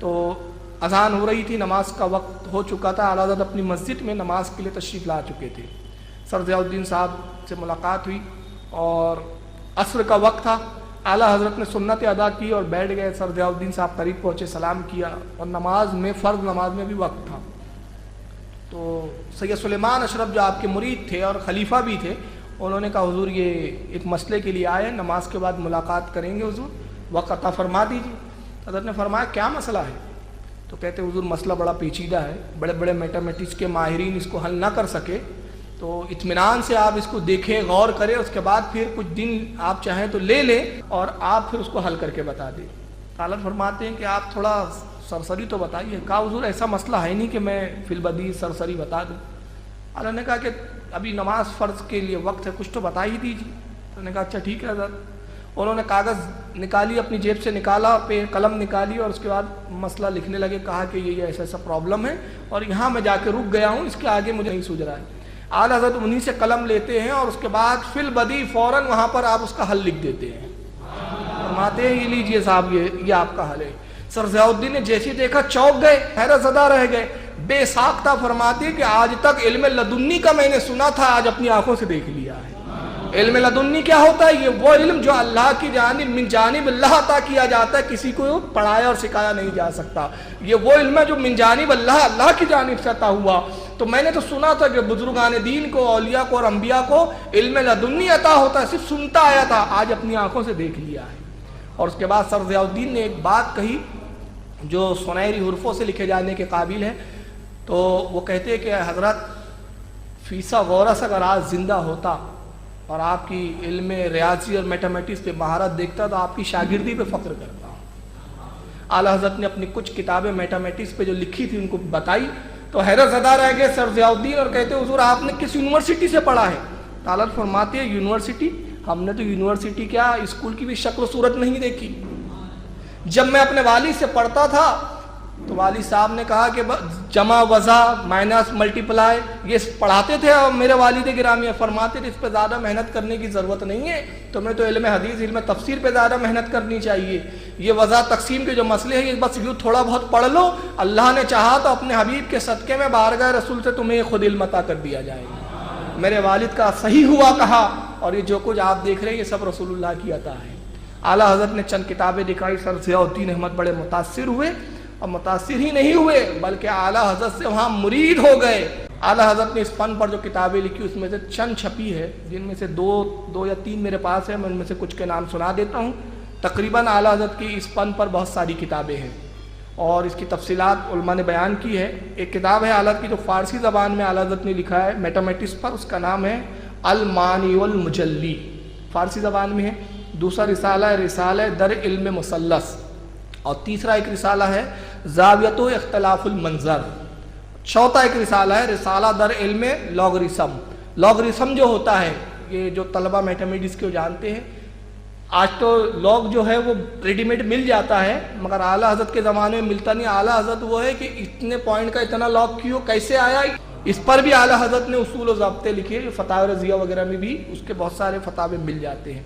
تو اذان ہو رہی تھی، نماز کا وقت ہو چکا تھا، اعلیٰ حضرت اپنی مسجد میں نماز کے لیے تشریف لا چکے تھے۔ سر ضیاء الدین صاحب سے ملاقات ہوئی اور عصر کا وقت تھا، اعلیٰ حضرت نے سنت ادا کی اور بیٹھ گئے۔ سر ضیاء الدین صاحب قریب پہنچے، سلام کیا، اور نماز میں فرض نماز میں بھی وقت تھا۔ تو سید سلیمان اشرف جو آپ کے مرید تھے اور خلیفہ بھی تھے، انہوں نے کہا حضور یہ ایک مسئلے کے لیے آئے، نماز کے بعد ملاقات کریں گے، حضور وقت عطا فرما دیجیے۔ حضرت نے فرمایا کیا مسئلہ ہے؟ تو کہتے حضور مسئلہ بڑا پیچیدہ ہے، بڑے بڑے میتھمیٹکس کے ماہرین اس کو حل نہ کر سکے، تو اطمینان سے آپ اس کو دیکھیں، غور کریں، اس کے بعد پھر کچھ دن آپ چاہیں تو لے لیں اور آپ پھر اس کو حل کر کے بتا دیں۔ حضرت فرماتے ہیں کہ آپ تھوڑا سرسری تو بتائیے۔ کہا حضور ایسا مسئلہ ہے نہیں کہ میں فی البدیہہ سرسری بتا دوں۔ اللہ نے کہا کہ ابھی نماز فرض کے لیے وقت ہے، کچھ تو بتا ہی دیجیے۔ تو نے کہا اچھا ٹھیک ہے حضرت۔ انہوں نے کاغذ نکالی، اپنی جیب سے نکالا، پہ قلم نکالی اور اس کے بعد مسئلہ لکھنے لگے۔ کہا کہ یہ ایسا ایسا پرابلم ہے اور یہاں میں جا کے رک گیا ہوں، اس کے آگے مجھے نہیں سوجھ رہا ہے۔ اعلیٰ حضرت انہی سے قلم لیتے ہیں اور اس کے بعد فی البدیہہ فوراً وہاں پر آپ اس کا حل لکھ دیتے ہیں۔ فرماتے ہیں یہ لیجئے صاحب، یہ آپ کا حل ہے۔ سر ضیاء الدین نے جیسے دیکھا چونک گئے، حیرت زدہ رہ گئے، بے ساختہ۔ فرماتے ہیں کہ آج تک علم لدنی کا میں نے سنا تھا، آج اپنی آنکھوں سے دیکھ لیا ہے۔ علم لدنی کیا ہوتا ہے؟ یہ وہ علم جو اللہ کی جانب من جانب اللہ عطا کیا جاتا ہے، کسی کو پڑھایا اور سکھایا نہیں جا سکتا۔ یہ وہ علم ہے جو من جانب اللہ کی جانب سے عطا ہوا۔ تو میں نے تو سنا تھا کہ بزرگان دین کو، اولیاء کو اور انبیاء کو علم لدنی عطا ہوتا ہے، صرف سنتا آیا تھا، آج اپنی آنکھوں سے دیکھ لیا ہے۔ اور اس کے بعد سر ضیاء الدین نے ایک بات کہی جو سنہری حروفوں سے لکھے جانے کے قابل ہے۔ تو وہ کہتے ہیں کہ حضرت فیسا غورس اگر آج زندہ ہوتا اور آپ کی علم ریاضی اور میتھمیٹکس پہ مہارت دیکھتا تو آپ کی شاگردی پہ فخر کرتا۔ اعلیٰ حضرت نے اپنی کچھ کتابیں میتھمیٹکس پہ جو لکھی تھی ان کو بتائی تو حیرت زدہ رہ گئے سر ضیاء الدین اور کہتے حضور آپ نے کس یونیورسٹی سے پڑھا ہے؟ حضرت فرماتے ہیں یونیورسٹی، ہم نے تو یونیورسٹی کیا اسکول کی بھی شکل و صورت نہیں دیکھی۔ جب میں اپنے والد سے پڑھتا تھا تو والد صاحب نے کہا کہ جمع وضع مائنس ملٹی پلائی یہ پڑھاتے تھے، اور میرے والد گرامی فرماتے تھے اس پہ زیادہ محنت کرنے کی ضرورت نہیں ہے، تمہیں تو علم حدیث علم تفسیر پہ زیادہ محنت کرنی چاہیے۔ یہ وضع تقسیم کے جو مسئلے ہیں یہ بس یوں تھوڑا بہت پڑھ لو، اللہ نے چاہا تو اپنے حبیب کے صدقے میں بارگاہ رسول سے تمہیں خود علم عطا کر دیا جائے گا۔ میرے والد کا صحیح ہوا کہا، اور یہ جو کچھ آپ دیکھ رہے ہیں یہ سب رسول اللہ کی عطا ہے۔ اعلیٰ حضرت نے چند کتابیں دکھائی، سر ضیاء الدین احمد بڑے متاثر ہوئے، اور متاثر ہی نہیں ہوئے بلکہ اعلیٰ حضرت سے وہاں مرید ہو گئے۔ اعلیٰ حضرت نے اس فن پر جو کتابیں لکھی اس میں سے چند چھپی ہے، جن میں سے دو یا تین میرے پاس ہیں، میں ان میں سے کچھ کے نام سنا دیتا ہوں۔ تقریباً اعلیٰ حضرت کی اس فن پر بہت ساری کتابیں ہیں اور اس کی تفصیلات علماء نے بیان کی ہے۔ ایک کتاب ہے اعلیٰ کی جو فارسی زبان میں اعلیٰ حضرت نے لکھا ہے میتھمیٹکس پر، اس کا نام ہے المانی والمجلی، فارسی زبان میں ہے۔ دوسرا رسالہ ہے رسالہ در علم مثلث، اور تیسرا ایک رسالہ ہے زاویۃ و اختلاف المنظر، چوتھا ایک رسالہ ہے رسالہ در علم لاگرثم۔ لاگرثم جو ہوتا ہے، یہ جو طلبہ میتھمیٹکس کو جانتے ہیں، آج تو لاگ جو ہے وہ ریڈی میڈ مل جاتا ہے، مگر اعلیٰ حضرت کے زمانے میں ملتا نہیں۔ اعلیٰ حضرت وہ ہے کہ اتنے پوائنٹ کا اتنا لاگ کیوں کیسے آیا، اس پر بھی اعلیٰ حضرت نے اصول و ضابطے لکھے، فتاوی رضیہ وغیرہ میں بھی اس کے بہت سارے فتاوے مل جاتے ہیں۔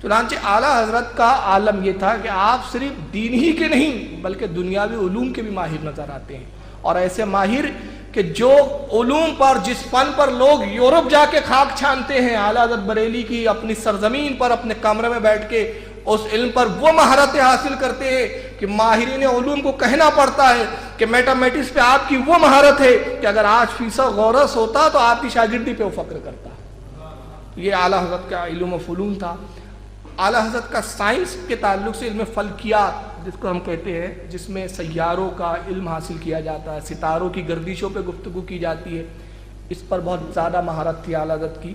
چنانچہ اعلیٰ حضرت کا عالم یہ تھا کہ آپ صرف دین ہی کے نہیں بلکہ دنیاوی علوم کے بھی ماہر نظر آتے ہیں، اور ایسے ماہر کہ جو علوم پر جس فن پر لوگ یورپ جا کے خاک چھانتے ہیں، اعلیٰ حضرت بریلی کی اپنی سرزمین پر اپنے کمرے میں بیٹھ کے اس علم پر وہ مہارتیں حاصل کرتے ہیں کہ ماہرین علوم کو کہنا پڑتا ہے کہ میتھمیٹکس پہ آپ کی وہ مہارت ہے کہ اگر آج فیصد غورس ہوتا تو آپ کی شاگردی پہ وہ فخر کرتا۔ یہ اعلیٰ حضرت کا علم و فنون تھا۔ اعلیٰ حضرت کا سائنس کے تعلق سے علم فلکیات جس کو ہم کہتے ہیں، جس میں سیاروں کا علم حاصل کیا جاتا ہے، ستاروں کی گردشوں پہ گفتگو کی جاتی ہے، اس پر بہت زیادہ مہارت تھی اعلیٰ حضرت کی۔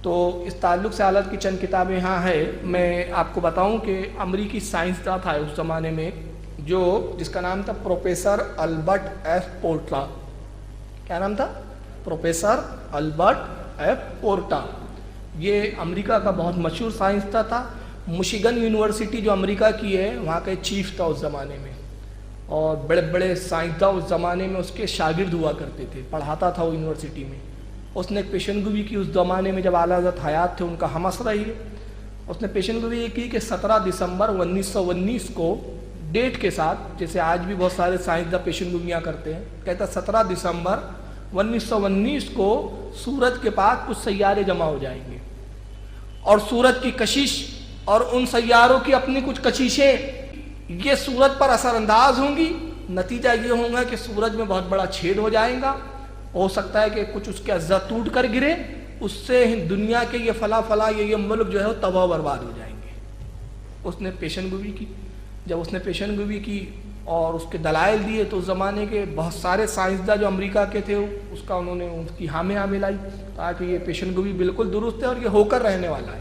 تو اس تعلق سے اعلیٰ حضرت کی چند کتابیں یہاں ہے۔ میں آپ کو بتاؤں کہ امریکی سائنسداں تھا اس زمانے میں جو جس کا نام تھا پروفیسر البرٹ ایف پورٹا۔ کیا نام تھا؟ Professor Albert F Porta. یہ امریکہ کا بہت مشہور سائنسداں تھا۔ مشیگن یونیورسٹی جو امریکہ کی ہے وہاں کا چیف تھا اس زمانے میں، اور بڑے بڑے سائنسداں اس زمانے میں اس کے شاگرد ہوا کرتے تھے، پڑھاتا تھا وہ یونیورسٹی میں۔ اس نے ایک پیشن گوئی کی اس زمانے میں جب اعلیٰ حضرت حیات تھے، ان کا ہم عصر ہی ہے۔ اس نے پیشن گوئی یہ کی کہ 17 دسمبر 1919 کو ڈیٹ کے ساتھ، جیسے آج بھی بہت سارے سائنسداں پیشن گوئیاں کرتے ہیں، کہتا 17 دسمبر 1919 کو سورج کے پاس کچھ سیارے جمع ہو جائیں گے اور سورج کی کشش اور ان سیاروں کی اپنی کچھ کششیں یہ سورج پر اثر انداز ہوں گی، نتیجہ یہ ہوگا کہ سورج میں بہت بڑا چھید ہو جائے گا، ہو سکتا ہے کہ کچھ اس کے اجزاء ٹوٹ کر گرے، اس سے دنیا کے یہ فلاں یہ ملک جو ہے وہ تباہ و برباد ہو جائیں گے۔ اس نے پیشن گوئی کی۔ جب اس نے پیشن گوئی کی اور اس کے دلائل دیے تو اس زمانے کے بہت سارے سائنسداں جو امریکہ کے تھے اس کا انہوں نے اس کی ہاں لائی تاکہ یہ پیشن گوئی بالکل درست ہے اور یہ ہو کر رہنے والا ہے۔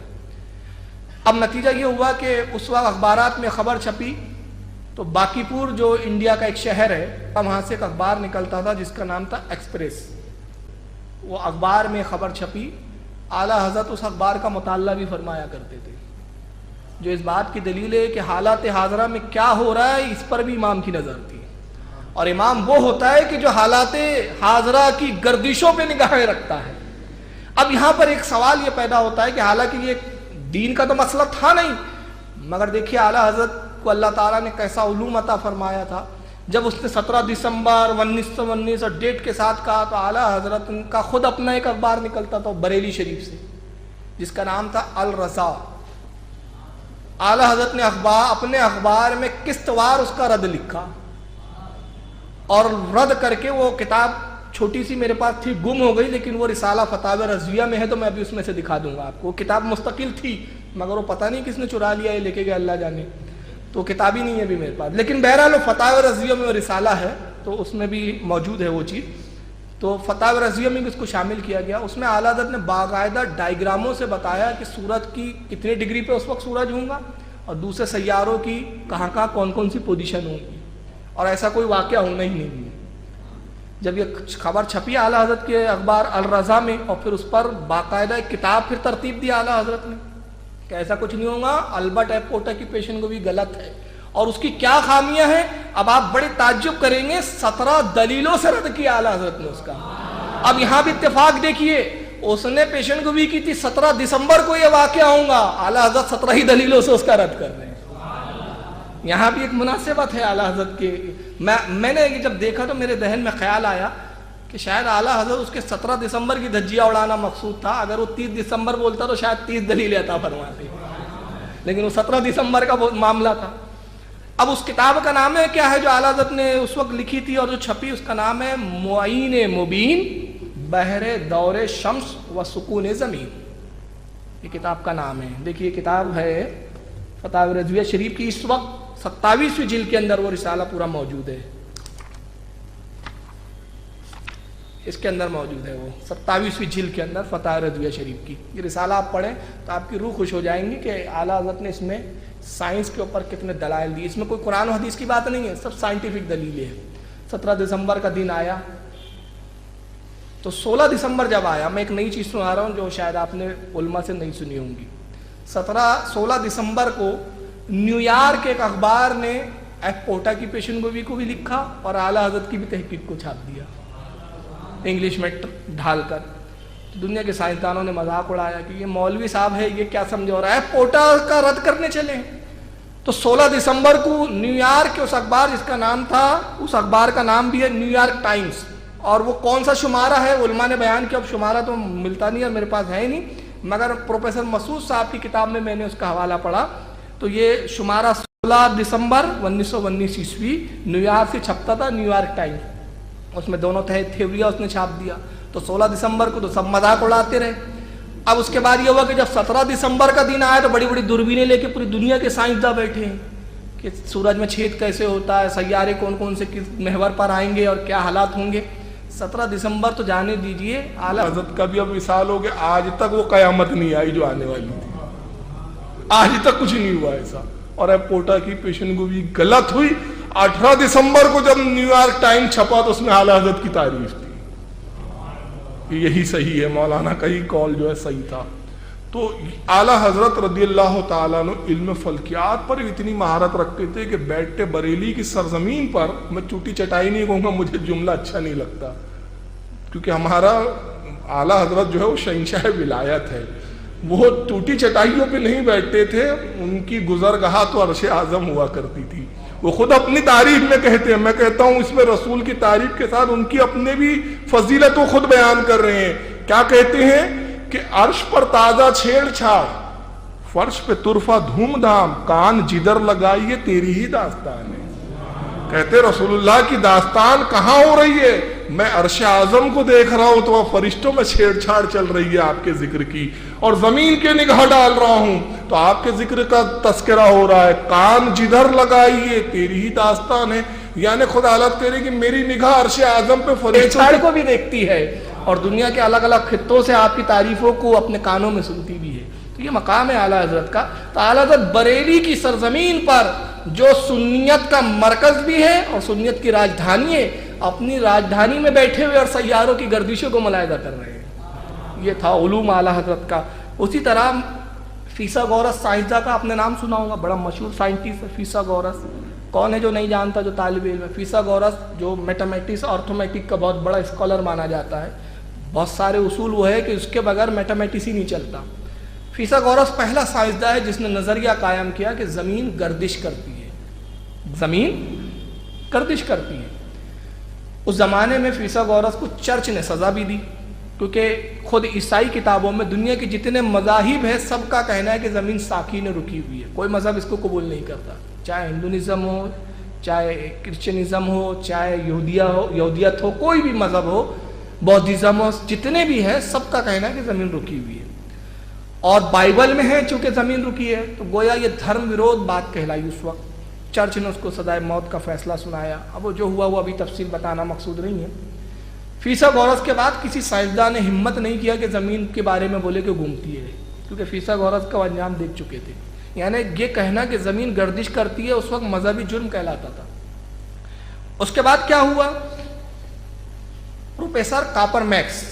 اب نتیجہ یہ ہوا کہ اس وقت اخبارات میں خبر چھپی تو باقی پور جو انڈیا کا ایک شہر ہے، وہاں سے ایک اخبار نکلتا تھا جس کا نام تھا ایکسپریس۔ وہ اخبار میں خبر چھپی، اعلیٰ حضرت اس اخبار کا مطالعہ بھی فرمایا کرتے تھے، جو اس بات کی دلیل ہے کہ حالات حاضرہ میں کیا ہو رہا ہے اس پر بھی امام کی نظر تھی۔ اور امام وہ ہوتا ہے کہ جو حالات حاضرہ کی گردشوں پہ نگاہیں رکھتا ہے۔ اب یہاں پر ایک سوال یہ پیدا ہوتا ہے کہ حالانکہ یہ دین کا تو مسئلہ تھا نہیں، مگر دیکھیے اعلیٰ حضرت کو اللہ تعالیٰ نے کیسا علوم عطا فرمایا تھا۔ جب اس نے 17 دسمبر 1919 اور ڈیٹ کے ساتھ کہا تو اعلیٰ حضرت کا خود اپنا ایک اخبار نکلتا تھا بریلی شریف سے جس کا نام تھا الرضا۔ اعلیٰ حضرت نے اپنے اخبار میں قسط وار اس کا رد لکھا اور رد کر کے وہ کتاب چھوٹی سی میرے پاس تھی، گم ہو گئی، لیکن وہ رسالہ فتاوی رضویہ میں ہے تو میں ابھی اس میں سے دکھا دوں گا آپ کو۔ وہ کتاب مستقل تھی مگر وہ پتہ نہیں کس نے چرا لیا ہے، لے کے گیا اللہ جانے، تو کتاب ہی نہیں ہے ابھی میرے پاس، لیکن بہرحال وہ فتاوی رضویہ میں وہ رسالہ ہے تو اس میں بھی موجود ہے وہ چیز۔ تو فتاوی رضویہ میں اس کو شامل کیا گیا۔ اس میں اعلیٰ حضرت نے باقاعدہ ڈائیگراموں سے بتایا کہ سورج کی کتنے ڈگری پہ اس وقت سورج ہوگا اور دوسرے سیاروں کی کہاں کون سی پوزیشن ہوگی، اور ایسا کوئی واقعہ ہونا ہی نہیں ہے۔ جب یہ خبر چھپی اعلیٰ حضرت کے اخبار الرضا میں اور پھر اس پر باقاعدہ ایک کتاب پھر ترتیب دی اعلیٰ حضرت نے کہ ایسا کچھ نہیں ہوگا، البرٹ ایپورٹا کی پیشن گوئی غلط ہے اور اس کی کیا خامیاں ہیں۔ اب آپ بڑے تعجب کریں گے، 17 دلیلوں سے رد کیا اعلیٰ حضرت نے اس کا۔ اب یہاں بھی اتفاق دیکھیے، اس نے پیشن گوئی کی تھی 17 دسمبر کو یہ واقعہ ہوگا، اعلیٰ حضرت 17 ہی دلیلوں سے اس کا رد کر رہے ہیں۔ یہاں بھی ایک مناسبت ہے اعلیٰ حضرت کے۔ میں نے یہ جب دیکھا تو میرے ذہن میں خیال آیا کہ شاید اعلیٰ حضرت اس کے 17 دسمبر کی دھجیاں اڑانا مقصود تھا، اگر وہ 30 دسمبر بولتا تو شاید 30 دلیلیں عطا فرماتے، لیکن وہ 17 دسمبر کا معاملہ تھا۔ اب اس کتاب کا نام ہے کیا ہے جو اعلیٰ حضرت نے اس وقت لکھی تھی اور جو چھپی، اس کا نام ہے معین مبین بحر دور شمس و سکون زمین، یہ کتاب کا نام ہے۔ دیکھیے کتاب ہے فتاوی رضویہ شریف کی، اس وقت 27ویں جلد کے اندر وہ رسالہ پورا موجود ہے، اس کے اندر موجود ہے وہ 27ویں جلد کے اندر فتاوی رضویہ شریف کی۔ یہ رسالہ آپ پڑھیں تو آپ کی روح خوش ہو جائیں گی کہ اعلیٰ حضرت نے اس میں سائنس کے اوپر کتنے دلائل دی۔ اس میں کوئی قرآن و حدیث کی بات نہیں ہے، سب سائنٹیفک دلیلیں ہیں۔ 17 دسمبر کا دن آیا تو 16 دسمبر جب آیا، میں ایک نئی چیز سنا رہا ہوں جو شاید آپ نے علماء سے نہیں سنی ہوں گی۔ 16 دسمبر کو نیو یارک ایک اخبار نے ایپورٹا کی پیشن گوئی کو بھی لکھا اور اعلیٰ حضرت کی بھی تحقیق کو چھاپ دیا انگلش میں ڈھال کر۔ دنیا کے سائنسدانوں نے مذاق اڑایا کہ یہ مولوی صاحب ہے، یہ کیا سمجھا رہا ہے، ایپورٹا کا رد کرنے چلے ہیں۔ تو 16 دسمبر کو نیو یارک کے اس اخبار جس کا نام تھا، اس اخبار کا نام بھی ہے نیو یارک ٹائمز، اور وہ کون سا شمارہ ہے علماء نے بیان کیا، اب شمارہ تو ملتا نہیں اور میرے پاس ہے ہی نہیں، مگر پروفیسر مسعود صاحب کی کتاب میں میں نے اس کا حوالہ پڑھا تو یہ شمارہ 16 دسمبر 1919 عیسوی نیو یارک سے چھپتا تھا، نیو یارک ٹائمز، اس میں دونوں تھیوریاں اس نے چھاپ دیا۔ تو 16 دسمبر کو تو سب مذاق اڑاتے رہے۔ اب اس کے بعد یہ ہوا کہ جب 17 دسمبر کا دن آیا تو بڑی بڑی دوربینیں لے کے پوری دنیا کے سائنسداں بیٹھے ہیں کہ سورج میں چھید کیسے ہوتا ہے، سیارے کون کون سے کس محور پر آئیں گے اور کیا حالات ہوں گے۔ 17 دسمبر تو جانے دیجئے، اعلیٰ حضرت کا بھی اب وصال ہو گیا، آج تک وہ قیامت نہیں آئی جو آنے والی تھی، آج تک کچھ نہیں ہوا ایسا۔ اور ایپورٹا کی پیشن گوئی غلط ہوئی۔ 18 دسمبر کو جب نیو یارک ٹائم چھپا تو اس میں اعلیٰ حضرت کی تعریف تھی کہ یہی صحیح ہے، مولانا کا ہی کال جو ہے صحیح تھا۔ تو اعلیٰ حضرت رضی اللہ تعالیٰ عنہ علم فلکیات پر اتنی مہارت رکھتے تھے کہ بیٹھے بریلی کی سرزمین پر، میں چوٹی چٹائی نہیں کہوں گا، مجھے جملہ اچھا نہیں لگتا کیونکہ ہمارا اعلیٰ حضرت جو ہے وہ شہنشاہ ولایت ہے، وہ ٹوٹی چٹائیوں پہ نہیں بیٹھتے تھے، ان کی گزرگاہ تو عرش اعظم ہوا کرتی تھی، وہ خود اپنی تعریف میں کہتے ہیں، میں کہتا ہوں اس میں رسول کی تعریف کے ساتھ ان کی اپنے بھی فضیلت وہ خود بیان کر رہے ہیں. کیا کہتے ہیں کہ عرش پر تازہ چھیڑ چھاڑ، فرش پہ طرفہ دھوم دھام، کان جدھر لگائیے تیری ہی داستان ہے. کہتے رسول اللہ کی داستان کہاں ہو رہی ہے؟ میں عرش اعظم کو دیکھ رہا ہوں تو وہ فرشتوں میں چھیڑ چھاڑ چل رہی ہے آپ کے ذکر کی، اور زمین کے نگاہ ڈال رہا ہوں تو آپ کے ذکر کا تذکرہ ہو رہا ہے. کان جدھر لگائیے تیری ہی داستان ہے. یعنی خدا حالت کرے کہ میری نگاہ عرش اعظم پہ فرشتوں کو بھی دیکھتی ہے اور دنیا کے الگ الگ خطوں سے آپ کی تعریفوں کو اپنے کانوں میں سنتی بھی ہے. تو یہ مقام ہے اعلیٰ حضرت کا. تو اعلیٰ حضرت بریلی کی سرزمین پر جو سنیت کا مرکز بھی ہے اور سنیت کی راجدھانی ہے، اپنی راجدھانی میں بیٹھے ہوئے اور سیاروں کی گردشوں کو ملاحظہ کر رہے ہیں. یہ تھا علوم اعلیٰ حضرت کا. اسی طرح فیثاغورس سائنسداں کا آپ نے نام سنا ہوگا، بڑا مشہور سائنٹسٹ ہے فیثاغورس. کون ہے جو نہیں جانتا، جو طالب علم ہے؟ فیثاغورس جو میتھمیٹکس آرتھمیٹک کا بہت بڑا اسکالر مانا جاتا ہے. بہت سارے اصول وہ ہے کہ اس کے بغیر میتھمیٹکس ہی نہیں چلتا. فیثاغورس پہلا سائنسداں ہے جس نے نظریہ قائم کیا کہ زمین گردش کرتی ہے. زمین گردش کرتی ہے. اس زمانے میں فیثاغورس کو چرچ نے سزا بھی دی، کیونکہ خود عیسائی کتابوں میں دنیا کے جتنے مذاہب ہیں سب کا کہنا ہے کہ زمین ساکن رکی ہوئی ہے. کوئی مذہب اس کو قبول نہیں کرتا، چاہے ہندوازم ہو، چاہے کرسچنزم ہو، چاہے یہودیت ہو، کوئی بھی مذہب ہو، بودھزم ہو، جتنے بھی ہیں سب کا کہنا ہے کہ زمین رکی ہوئی ہے. اور بائبل میں ہے چونکہ زمین رکی ہے تو گویا یہ دھرم وروਧ بات کہلائی. اس وقت چرچ نے اس کو سزائے موت کا فیصلہ سنایا. اب وہ جو ہوا وہ ابھی تفصیل بتانا مقصود نہیں ہے. فیثاغورس کے بعد کسی سائنسداں نے ہمت نہیں کیا کہ زمین کے بارے میں بولے کہ گھومتی ہے، کیونکہ فیثاغورس کا انجام دیکھ چکے تھے. یعنی یہ کہنا کہ زمین گردش کرتی ہے اس وقت مذہبی جرم کہلاتا تھا. اس کے بعد کیا ہوا؟ پروفیسر کاپر میکس،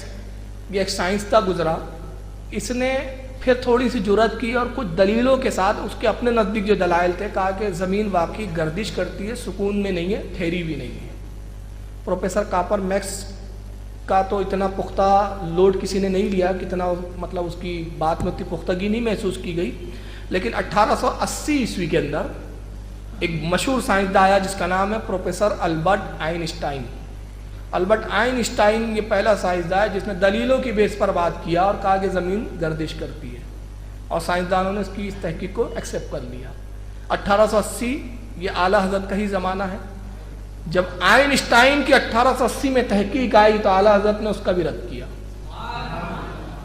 یہ ایک سائنسداں گزرا. اس نے پھر تھوڑی سی جرأت کی اور کچھ دلیلوں کے ساتھ اس کے اپنے نزدیک جو دلائل تھے کہا کہ زمین واقعی گردش کرتی ہے، سکون میں نہیں ہے، ٹھہری بھی نہیں ہے. پروفیسر کاپر میکس کا تو اتنا پختہ لوڈ کسی نے نہیں لیا، کتنا مطلب اس کی بات میں اتنی پختگی نہیں محسوس کی گئی. لیکن 1880 عیسوی کے اندر ایک مشہور سائنسداں آیا جس کا نام ہے professor Albert Einstein. Albert Einstein یہ پہلا سائنسداں ہے جس نے دلیلوں کی بیس پر بات کیا اور کہا کہ زمین گردش کرتی ہے، اور سائنسدانوں نے اس کی اس تحقیق کو ایکسیپٹ کر لیا. 1880 یہ اعلیٰ حضرت کا ہی زمانہ ہے. جب آئنسٹائن کی 1880 میں تحقیق آئی تو اعلیٰ حضرت نے اس کا بھی رد کیا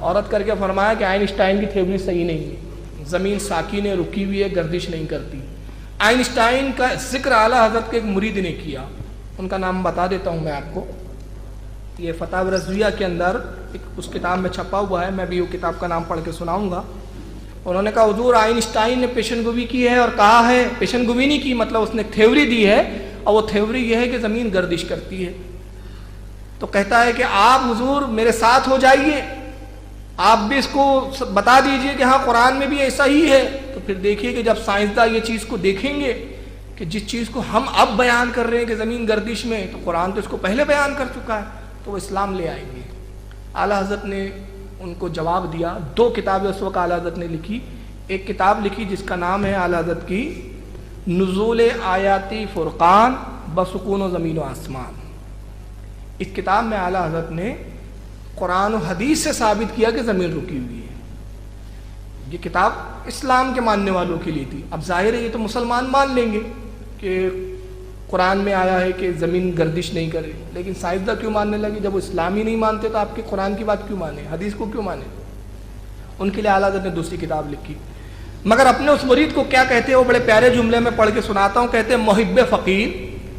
اور رد کر کے فرمایا کہ آئنسٹائن کی تھیوری صحیح نہیں ہے، زمین ساکن ہے، رکی ہوئی ہے، گردش نہیں کرتی. آئنسٹائن کا ذکر اعلیٰ حضرت کے ایک مرید نے کیا. ان کا نام بتا دیتا ہوں میں آپ کو. یہ فتاوی رضویہ کے اندر اس کتاب میں چھپا ہوا ہے، میں بھی وہ کتاب کا نام پڑھ کے سناؤں گا. انہوں نے کہا حضور آئنسٹائن نے پیشن گوئی کی ہے اور کہا ہے، پیشن گوئی نہیں کی مطلب اس نے تھیوری دی ہے، اور وہ تھیوری یہ ہے کہ زمین گردش کرتی ہے. تو کہتا ہے کہ آپ حضور میرے ساتھ ہو جائیے، آپ بھی اس کو بتا دیجئے کہ ہاں قرآن میں بھی ایسا ہی ہے. تو پھر دیکھیے کہ جب سائنسداں یہ چیز کو دیکھیں گے کہ جس چیز کو ہم اب بیان کر رہے ہیں کہ زمین گردش میں، تو قرآن تو اس کو پہلے بیان کر چکا ہے، تو وہ اسلام لے آئیں گے. اعلیٰ حضرت نے ان کو جواب دیا. 2 کتابیں اس وقت اعلیٰ حضرت نے لکھی. ایک کتاب لکھی جس کا نام ہے اعلیٰ حضرت کی نزول آیاتی فرقان بسکون و زمین و آسمان. اس کتاب میں اعلیٰ حضرت نے قرآن و حدیث سے ثابت کیا کہ زمین رکی ہوئی ہے. یہ کتاب اسلام کے ماننے والوں کے لیے تھی. اب ظاہر ہے یہ تو مسلمان مان لیں گے کہ قرآن میں آیا ہے کہ زمین گردش نہیں کرے، لیکن سائنسداں کیوں ماننے لگے؟ جب وہ اسلامی نہیں مانتے تو آپ کے قرآن کی بات کیوں مانے، حدیث کو کیوں مانے؟ ان کے لیے اعلیٰ حضرت نے دوسری کتاب لکھی. مگر اپنے اس مرید کو کیا کہتے ہیں وہ بڑے پیارے جملے میں پڑھ کے سناتا ہوں. کہتے ہیں محب فقیر،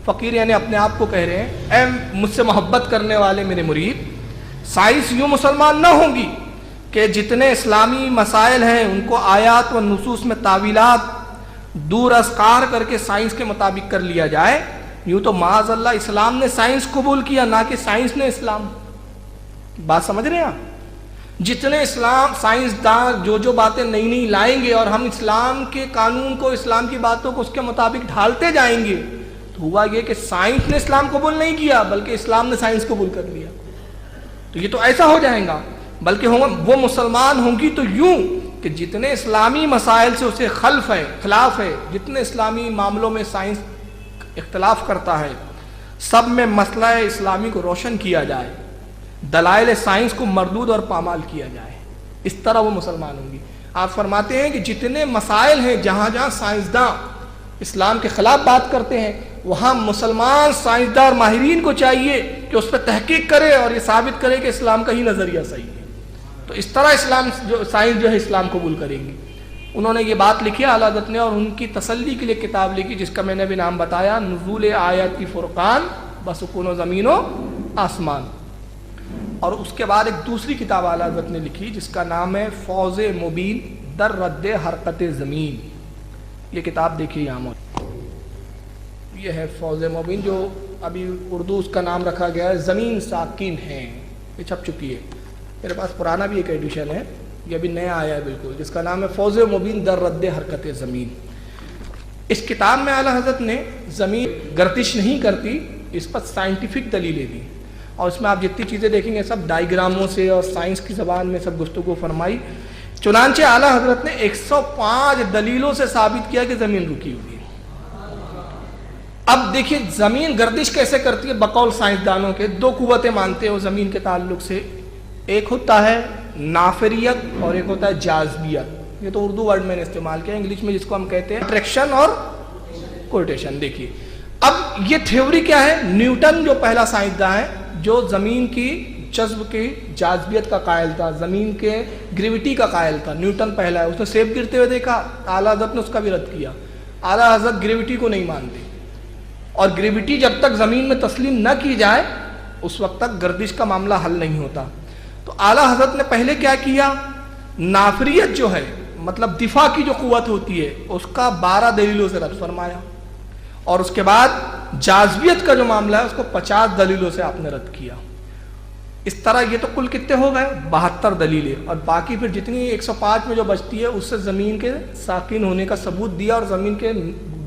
فقیر یعنی اپنے آپ کو کہہ رہے ہیں، اے مجھ سے محبت کرنے والے میرے مرید، سائنس یوں مسلمان نہ ہوں گی کہ جتنے اسلامی مسائل ہیں ان کو آیات و نصوص میں تعویلات دور از کار کر کے سائنس کے مطابق کر لیا جائے. یوں تو معاذ اللہ اسلام نے سائنس قبول کیا، نہ کہ سائنس نے اسلام. بات سمجھ رہے ہیں آپ؟ جتنے اسلام سائنسداں جو باتیں نئی نئی لائیں گے اور ہم اسلام کے قانون کو، اسلام کی باتوں کو اس کے مطابق ڈھالتے جائیں گے، تو ہوا یہ کہ سائنس نے اسلام قبول نہیں کیا بلکہ اسلام نے سائنس قبول کر لیا. تو یہ تو ایسا ہو جائے گا. بلکہ وہ مسلمان ہوں گی تو یوں کہ جتنے اسلامی مسائل سے اسے خلاف ہے، جتنے اسلامی معاملوں میں سائنس اختلاف کرتا ہے، سب میں مسئلہ اسلامی کو روشن کیا جائے، دلائل سائنس کو مردود اور پامال کیا جائے، اس طرح وہ مسلمان ہوں گی۔ آپ فرماتے ہیں کہ جتنے مسائل ہیں جہاں جہاں سائنسداں اسلام کے خلاف بات کرتے ہیں، وہاں مسلمان سائنسداں اور ماہرین کو چاہیے کہ اس پہ تحقیق کرے اور یہ ثابت کرے کہ اسلام کا ہی نظریہ صحیح ہے، تو اس طرح اسلام سائنس جو ہے اسلام قبول کریں گی۔ انہوں نے یہ بات لکھی اعلیٰ حضرت نے، اور ان کی تسلی کے لیے کتاب لکھی جس کا میں نے بھی نام بتایا، نزول آیات کی فرقان بسکون و زمین و آسمان۔ اور اس کے بعد ایک دوسری کتاب اعلیٰ حضرت نے لکھی جس کا نام ہے فوز مبین در رد حرکت زمین۔ یہ کتاب دیکھیے یہاں موجود، یہ ہے فوز مبین، جو ابھی اردو اس کا نام رکھا گیا ہے زمین ساکن ہے، یہ چھپ چکی ہے۔ میرے پاس پرانا بھی ایک ایڈیشن ہے، یہ ابھی نیا آیا ہے بالکل، جس کا نام ہے فوز مبین در رد حرکت زمین۔ اس کتاب میں اعلیٰ حضرت نے زمین گردش نہیں کرتی اس پر سائنٹیفک دلیلیں دی، اور اس میں آپ جتنی چیزیں دیکھیں گے سب ڈائیگراموں سے اور سائنس کی زبان میں سب گفتگو فرمائی۔ چنانچہ اعلیٰ حضرت نے 105 دلیلوں سے ثابت کیا کہ زمین رکی ہوئی ہے۔ اب دیکھیے زمین گردش کیسے کرتی ہے، بقول سائنسدانوں کے دو قوتیں مانتے ہو زمین کے تعلق سے، ایک ہوتا ہے نافریت اور ایک ہوتا ہے جاذبیت۔ یہ تو اردو ورڈ میں نے استعمال کیا، انگلش میں جس کو ہم کہتے ہیں اٹریکشن اور کوٹیشن۔ دیکھیے اب یہ تھیوری کیا ہے، نیوٹن جو پہلا سائنسداں ہے جو زمین کی جذب کی جاذبیت کا قائل تھا، زمین کے گریویٹی کا قائل تھا، نیوٹن پہلا ہے، اس نے سیب گرتے ہوئے دیکھا، اعلیٰ حضرت نے اس کا بھی رد کیا۔ اعلیٰ حضرت گریویٹی کو نہیں مانتے، اور گریویٹی جب تک زمین میں تسلیم نہ کی جائے اس وقت تک گردش کا معاملہ حل نہیں ہوتا۔ تو اعلیٰ حضرت نے پہلے کیا کیا، نافریت جو ہے مطلب دفاع کی جو قوت ہوتی ہے اس کا 12 دلیلوں سے رد فرمایا، اور اس کے بعد جاذبیت کا جو معاملہ ہے اس کو 50 دلیلوں سے آپ نے رد کیا۔ اس طرح یہ تو کل کتنے ہو گئے، 72 دلیلیں، اور باقی پھر جتنی 105 میں جو بچتی ہے اس سے زمین کے ساکن ہونے کا ثبوت دیا اور زمین کے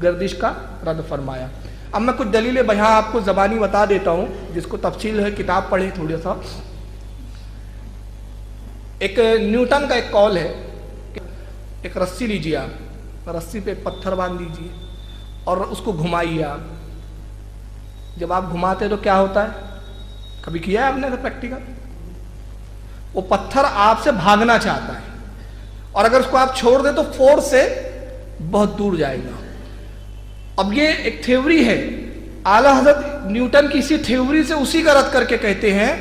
گردش کا رد فرمایا۔ اب میں کچھ دلیلیں یہاں آپ کو زبانی بتا دیتا ہوں، جس کو تفصیل ہے کتاب پڑھیں تھوڑا سا۔ ایک نیوٹن کا ایک قول ہے، ایک رسی لیجیے، آپ رسی پہ ایک پتھر باندھ لیجیے اور اس کو گھمائیے۔ آپ جب آپ گھماتے تو کیا ہوتا ہے، کبھی کیا ہے آپ نے پریکٹیکل؟ وہ پتھر آپ سے بھاگنا چاہتا ہے، اور اگر اس کو آپ چھوڑ دیں تو فورس سے بہت دور جائے گا۔ اب یہ ایک تھیوری ہے، اعلیٰ حضرت نیوٹن کی اسی تھیوری سے اسی کا رد کر کے کہتے ہیں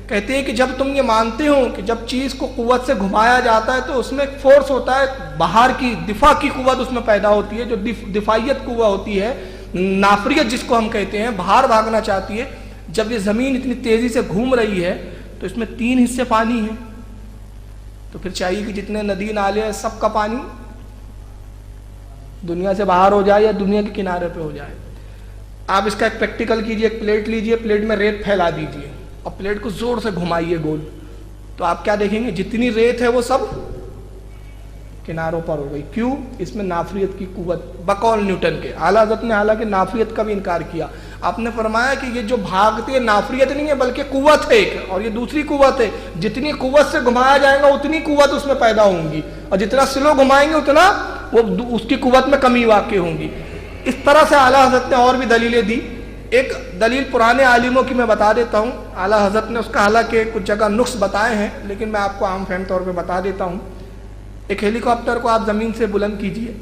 کہ جب تم یہ مانتے ہو کہ جب چیز کو قوت سے گھمایا جاتا ہے تو اس میں ایک فورس ہوتا ہے، باہر کی دفاع کی قوت اس میں پیدا ہوتی ہے، جو دفاعیت قوت ہوتی ہے، نافریت جس کو ہم کہتے ہیں، باہر بھاگنا چاہتی ہے۔ جب یہ زمین اتنی تیزی سے گھوم رہی ہے تو اس میں 3 حصے پانی ہیں، تو پھر چاہیے کہ جتنے ندی نالے ہیں سب کا پانی دنیا سے باہر ہو جائے یا دنیا کے کنارے پہ ہو جائے۔ آپ اس کا ایک پریکٹیکل کیجئے، ایک پلیٹ لیجئے، پلیٹ میں ریت پھیلا دیجئے اور پلیٹ کو زور سے گھمائیے گول، تو آپ کیا دیکھیں گے، جتنی ریت ہے وہ سب کناروں پر ہو گئی۔ کیوں؟ اس میں نافریت کی قوت بقول نیوٹن کے۔ اعلیٰ حضرت نے حالانکہ نافریت کا بھی انکار کیا، آپ نے فرمایا کہ یہ جو بھاگتی ہے نافریت نہیں ہے بلکہ قوت ہے ایک، اور یہ دوسری قوت ہے، جتنی قوت سے گھمایا جائے گا اتنی قوت اس میں پیدا ہوں گی، اور جتنا سلو گھمائیں گے اتنا وہ اس کی قوت میں کمی واقع ہوں گی۔ اس طرح سے اعلیٰ حضرت نے اور بھی دلیلیں دی۔ ایک دلیل پرانے عالموں کی میں بتا دیتا ہوں، اعلیٰ حضرت نے اس کا حالانکہ کچھ جگہ نقص بتائے ہیں لیکن میں آپ کو عام فہم طور پہ بتا دیتا ہوں۔ ایک ہیلی کاپٹر کو آپ زمین سے بلند کیجئے،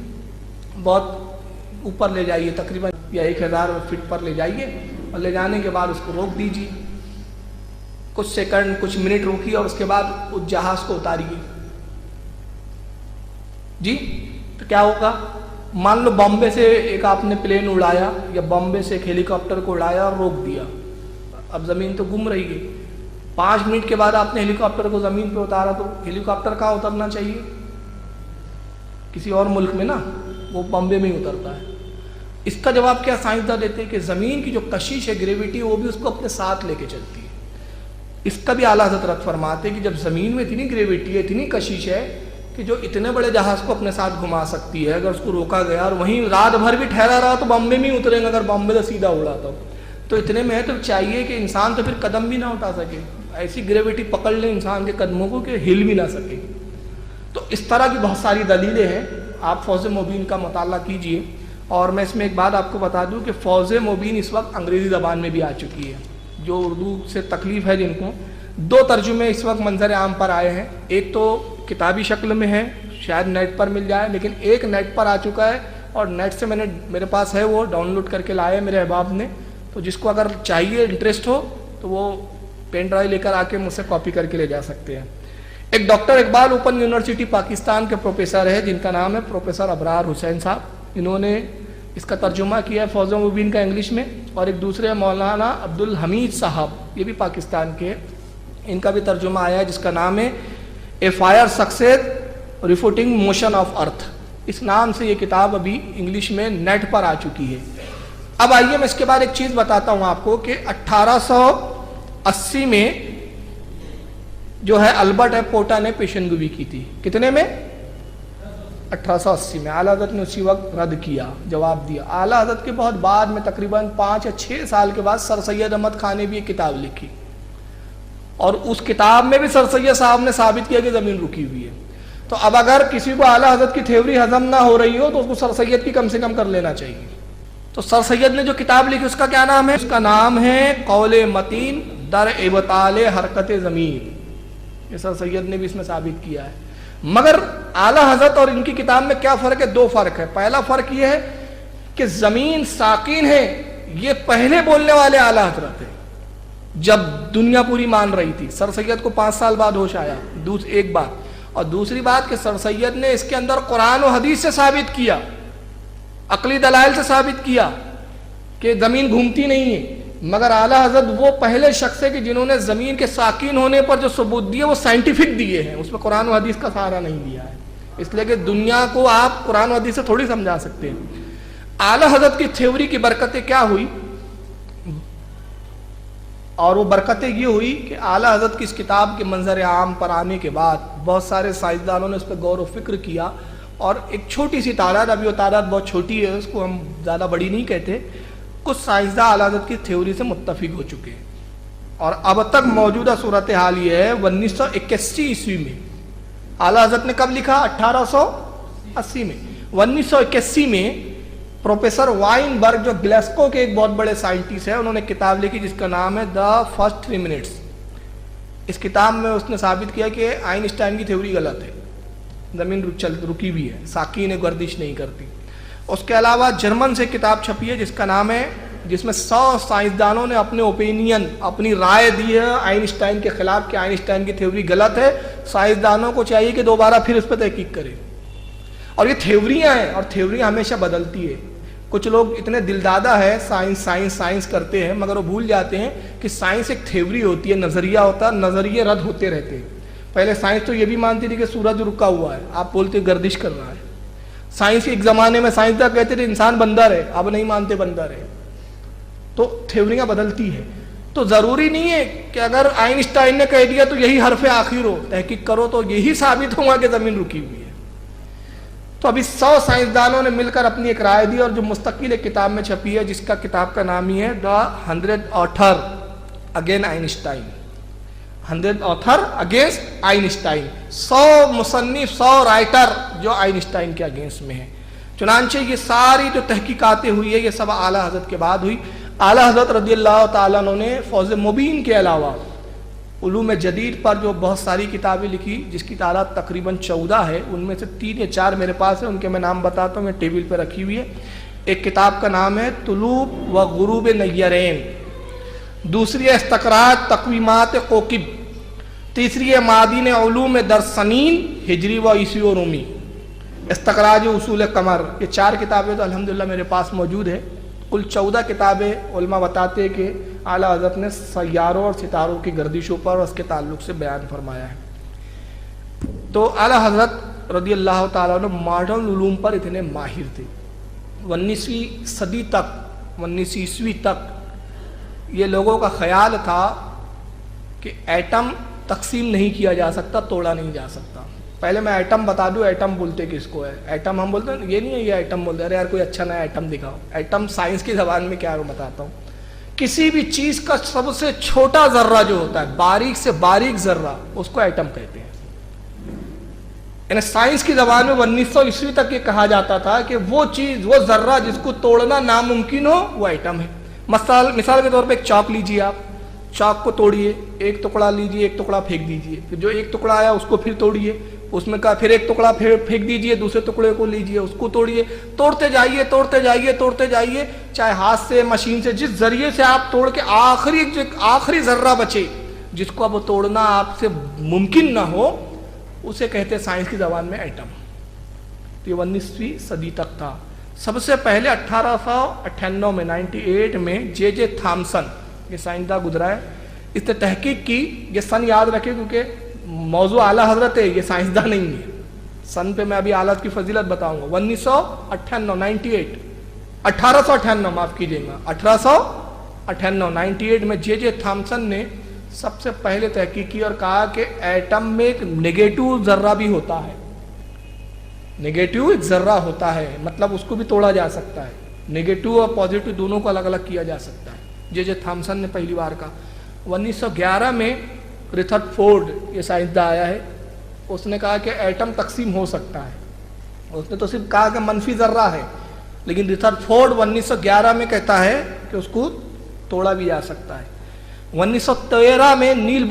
بہت اوپر لے جائیے، تقریباً یا 1000 فٹ پر لے جائیے، اور لے جانے کے بعد اس کو روک دیجئے، کچھ سیکنڈ کچھ منٹ روکیے، اور اس کے بعد اس جہاز کو اتاریے جی، تو کیا ہوگا؟ مان لو بامبے سے ایک آپ نے پلین اڑایا یا بامبے سے ایک ہیلی کاپٹر کو اڑایا اور روک دیا، اب زمین تو گم رہی ہے، 5 منٹ کے بعد آپ نے ہیلی کاپٹر کو زمین پہ اتارا، تو ہیلی کاپٹر کہاں اترنا چاہیے؟ کسی اور ملک میں نا، وہ بامبے میں ہی اترتا ہے۔ اس کا جواب کیا سائنسداں دیتے ہیں کہ زمین کی جو کشش ہے، گریویٹی، وہ بھی اس کو اپنے ساتھ لے کے چلتی ہے۔ اس کا بھی اعلیٰ حضرت رد فرماتے ہیں کہ جب زمین میں اتنی گریویٹی ہے، اتنی کشش ہے کہ جو اتنے بڑے جہاز کو اپنے ساتھ گھما سکتی ہے، اگر اس کو روکا گیا اور وہیں رات بھر بھی ٹھہرا رہا تو بامبے میں ہی اتریں گے، اگر بامبے سے سیدھا اڑاتا تو اتنے میں ہے، تو چاہیے کہ انسان تو پھر قدم بھی نہ اٹھا سکے، ایسی گریویٹی پکڑ لے انسان کے قدموں کو کہ ہل بھی نہ سکے۔ تو اس طرح کی بہت ساری دلیلیں ہیں، آپ فوز مبین کا مطالعہ کیجئے اور میں اس میں ایک بات آپ کو بتا دوں کہ فوز مبین اس وقت انگریزی زبان میں بھی آ چکی ہے. جو اردو سے تکلیف ہے جن کو، 2 ترجمے اس وقت منظر عام پر آئے ہیں. ایک تو کتابی شکل میں ہے، شاید نیٹ پر مل جائے، لیکن ایک نیٹ پر آ چکا ہے اور نیٹ سے میرے پاس ہے، وہ ڈاؤن لوڈ کر کے لائے میرے احباب نے. تو جس کو اگر چاہیے، انٹرسٹ ہو، تو وہ پین ڈرائیو لے کر آ کے مجھ سے کاپی کر کے لے جا سکتے ہیں. ایک doctor Iqbal open university Pakistan کے پروفیسر ہے جن کا نام ہے پروفیسر ابرار حسین صاحب. انہوں نے اس کا ترجمہ کیا ہے فوز مبین کا انگلش میں. اور ایک دوسرے مولانا عبدالحمید صاحب، یہ بھی پاکستان کے، ان کا بھی ترجمہ آیا ہے جس کا نام ہے a fire success refuting motion of earth. اس نام سے یہ کتاب ابھی انگلش میں نیٹ پر آ چکی ہے. اب آئیے میں اس کے بعد ایک چیز بتاتا ہوں آپ کو کہ 1880 میں جو ہے البرٹ ایف پورٹا نے پیشن گوئی کی تھی. کتنے میں؟ 1880 میں. اعلیٰ حضرت نے اسی وقت رد کیا، جواب دیا. اعلیٰ حضرت کے بہت بعد میں تقریباً 5 یا 6 سال کے بعد سر سید احمد خان نے بھی ایک کتاب لکھی، اور اس کتاب میں بھی سر سید صاحب نے ثابت کیا کہ زمین رکی ہوئی ہے. تو اب اگر کسی کو اعلیٰ حضرت کی تھیوری ہضم نہ ہو رہی ہو تو اس کو سر سید کی کم سے کم کر لینا چاہیے. تو سر سید نے جو کتاب لکھی اس کا کیا نام ہے؟ اس کا نام ہے قول متین در ابطال حرکت زمین. یہ سر سید نے بھی اس میں ثابت کیا ہے. مگر اعلیٰ حضرت اور ان کی کتاب میں کیا فرق ہے؟ 2 فرق ہے. پہلا فرق یہ ہے کہ زمین ساکن ہے، یہ پہلے بولنے والے اعلیٰ حضرت ہیں جب دنیا پوری مان رہی تھی. سر سید کو 5 سال بعد ہوش آیا. ایک بات. اور دوسری بات کہ سر سید نے اس کے اندر قرآن و حدیث سے ثابت کیا، عقلی دلائل سے ثابت کیا کہ زمین گھومتی نہیں ہے. مگر اعلیٰ حضرت وہ پہلے شخص ہے کہ جنہوں نے زمین کے ساکن ہونے پر جو ثبوت دیے وہ سائنٹیفک دیے ہیں، اس میں قرآن و حدیث کا سہارا نہیں دیا ہے. اس لیے کہ دنیا کو آپ قرآن و حدیث سے تھوڑی سمجھا سکتے ہیں. اعلیٰ حضرت کی تھیوری کی برکتیں کیا ہوئی؟ اور وہ برکتیں یہ ہوئی کہ اعلیٰ حضرت کی اس کتاب کے منظر عام پر آنے کے بعد بہت سارے سائنسدانوں نے اس پہ غور و فکر کیا، اور ایک چھوٹی سی تعداد، ابھی وہ تعداد بہت چھوٹی ہے، اس کو ہم زیادہ بڑی نہیں کہتے، کچھ سائنسداں اعلیٰ حضرت کی تھیوری سے متفق ہو چکے ہیں. اور اب تک موجودہ صورتحال یہ ہے 1981 عیسوی میں اعلیٰ حضرت نے کب لکھا؟ 1880 میں. 1981 میں پروفیسر وائن برگ جو گلیسکو کے ایک بہت بڑے سائنٹسٹ ہیں، انہوں نے کتاب لکھی جس کا نام ہے دا فرسٹ 3 منٹس. اس کتاب میں اس نے ثابت کیا کہ آئنسٹائن کی تھیوری غلط ہے، زمین رکی ہوئی ہے، ساکن گردش نہیں کرتی. اس کے علاوہ جرمن سے کتاب چھپی ہے جس کا نام ہے، جس میں 100 سائنسدانوں نے اپنے اوپینین، اپنی رائے دی ہے آئنسٹائن کے خلاف کہ آئنسٹائن کی تھیوری غلط ہے. سائنسدانوں کو چاہیے کہ دوبارہ پھر اس پہ تحقیق کریں. اور یہ تھیوریاں ہیں، اور تھیوری ہمیشہ بدلتی ہے. کچھ لوگ اتنے دلدادہ ہے، سائنس کرتے ہیں، مگر وہ بھول جاتے ہیں کہ سائنس ایک تھیوری ہوتی ہے، نظریہ ہوتا ہے، نظریے رد ہوتے رہتے ہیں. پہلے سائنس تو یہ بھی مانتی تھی کہ سورج رکا ہوا ہے، آپ بولتے گردش کر رہا ہے. سائنس ایک زمانے میں سائنسداں کہتے تھے انسان بندر ہے، اب نہیں مانتے بندر ہے. تو تھیوریاں بدلتی ہے. تو ضروری نہیں ہے کہ اگر آئنسٹائن نے کہہ دیا تو یہی حرف آخر ہو، تحقیق کرو تو یہی ثابت ہوگا کہ زمین رکی ہوئی ہے. تو ابھی 100 سائنسدانوں نے مل کر اپنی ایک رائے دی، اور جو مستقل ایک کتاب میں چھپی ہے جس کا کتاب کا نام ہی ہے دا 100 author again Einstein. 100 author against Einstein. 100 مصنف، 100 رائٹر جو آئنسٹائن کے اگینسٹ میں ہیں. چنانچہ یہ ساری جو تحقیقاتیں ہوئی ہے یہ سب اعلیٰ حضرت کے بعد ہوئی. اعلیٰ حضرت رضی اللہ تعالیٰ عنہ نے فوز مبین کے علاوہ علوم جدید پر جو بہت ساری کتابیں لکھی جس کی تعداد تقریباً 14 ہے، ان میں سے 3 یا 4 میرے پاس ہیں، ان کے میں نام بتاتا ہوں، یہ ٹیبل پہ رکھی ہوئی ہے. ایک کتاب کا نام ہے طلوع و غروب نیرین، دوسری ہے استقراء تقویمات کوکب، تیسری ہے معادن علوم در سنین ہجری و عیسوی و رومی، استخراج اصول قمر. یہ 4 کتابیں تو الحمدللہ میرے پاس موجود ہے. کل 14 کتابیں علماء بتاتے ہیں کہ اعلیٰ حضرت نے سیاروں اور ستاروں کی گردشوں پر اور اس کے تعلق سے بیان فرمایا ہے. تو اعلیٰ حضرت رضی اللہ تعالیٰ عنہ ماڈرن علوم پر اتنے ماہر تھے. 19ویں صدی تک، 19 عیسوی تک یہ لوگوں کا خیال تھا کہ ایٹم تقسیم نہیں کیا جا سکتا، توڑا نہیں جا سکتا. پہلے میں ایٹم بتا دوں، ایٹم بولتے کس کو ہے؟ ایٹم ہم بولتے ہیں، یہ نہیں ہے یہ ایٹم بولتے ہیں. ارے یار کوئی اچھا نیا ایٹم دکھاؤ. ایٹم سائنس کی زبان میں کیا بتاتا ہوں، کسی بھی چیز کا سب سے چھوٹا ذرہ جو ہوتا ہے، باریک سے باریک ذرہ، اس کو ایٹم کہتے ہیں. یعنی سائنس کی زبان میں 1900 عیسوی تک یہ کہا جاتا تھا کہ وہ چیز، وہ ذرہ جس کو توڑنا ناممکن ہو وہ ایٹم ہے۔ مثال کے طور پہ ایک چاک لیجیے، آپ چاک کو توڑیے، ایک ٹکڑا لیجیے، ایک ٹکڑا پھینک دیجیے، پھر جو ایک ٹکڑا آیا اس کو پھر توڑیے، اس میں کہا پھر ایک ٹکڑا پھینک دیجیے، دوسرے ٹکڑے کو لیجیے، اس کو توڑیے، توڑتے جائیے توڑتے جائیے توڑتے جائیے، چاہے ہاتھ سے، مشین سے، جس ذریعے سے آپ توڑ کے آخری ذرہ بچے جس کو اب توڑنا آپ سے ممکن نہ ہو، اسے کہتے ہیں سائنس کی زبان میں ایٹم۔ تو یہ 19ویں صدی تک تھا۔ سب سے پہلے 1898 میں 98 میں جے جے تھامسن، یہ سائنسداں گزرا ہے، اس نے تحقیق کی۔ یہ سن یاد رکھے کیونکہ موضوع اعلیٰ حضرت ہے، یہ سائنسداں نہیں ہے۔ سن پہ میں ابھی اعلیٰ کی فضیلت بتاؤں گا۔ 1898 معاف کیجیے گا، 1898 میں جے جے تھامسن نے سب سے پہلے تحقیق کی اور کہا کہ ایٹم میں ایک نیگیٹو ذرہ بھی ہوتا ہے، نیگیٹو ایک ذرہ ہوتا ہے، مطلب اس کو بھی توڑا جا سکتا ہے، نیگیٹو اور پازیٹو دونوں کو الگ الگ کیا جا سکتا ہے۔ جے جے تھامسن نے پہلی بار کہا۔ 1911 میں ریتھرڈ فورڈ، یہ سائنسداں آیا ہے، اس نے کہا کہ ایٹم تقسیم ہو سکتا ہے۔ اس نے تو صرف کہا کہ منفی ذرہ ہے، لیکن ریتھرڈ فورڈ 1911 میں کہتا ہے کہ اس کو توڑا بھی جا سکتا ہے۔ 1913 میں نیل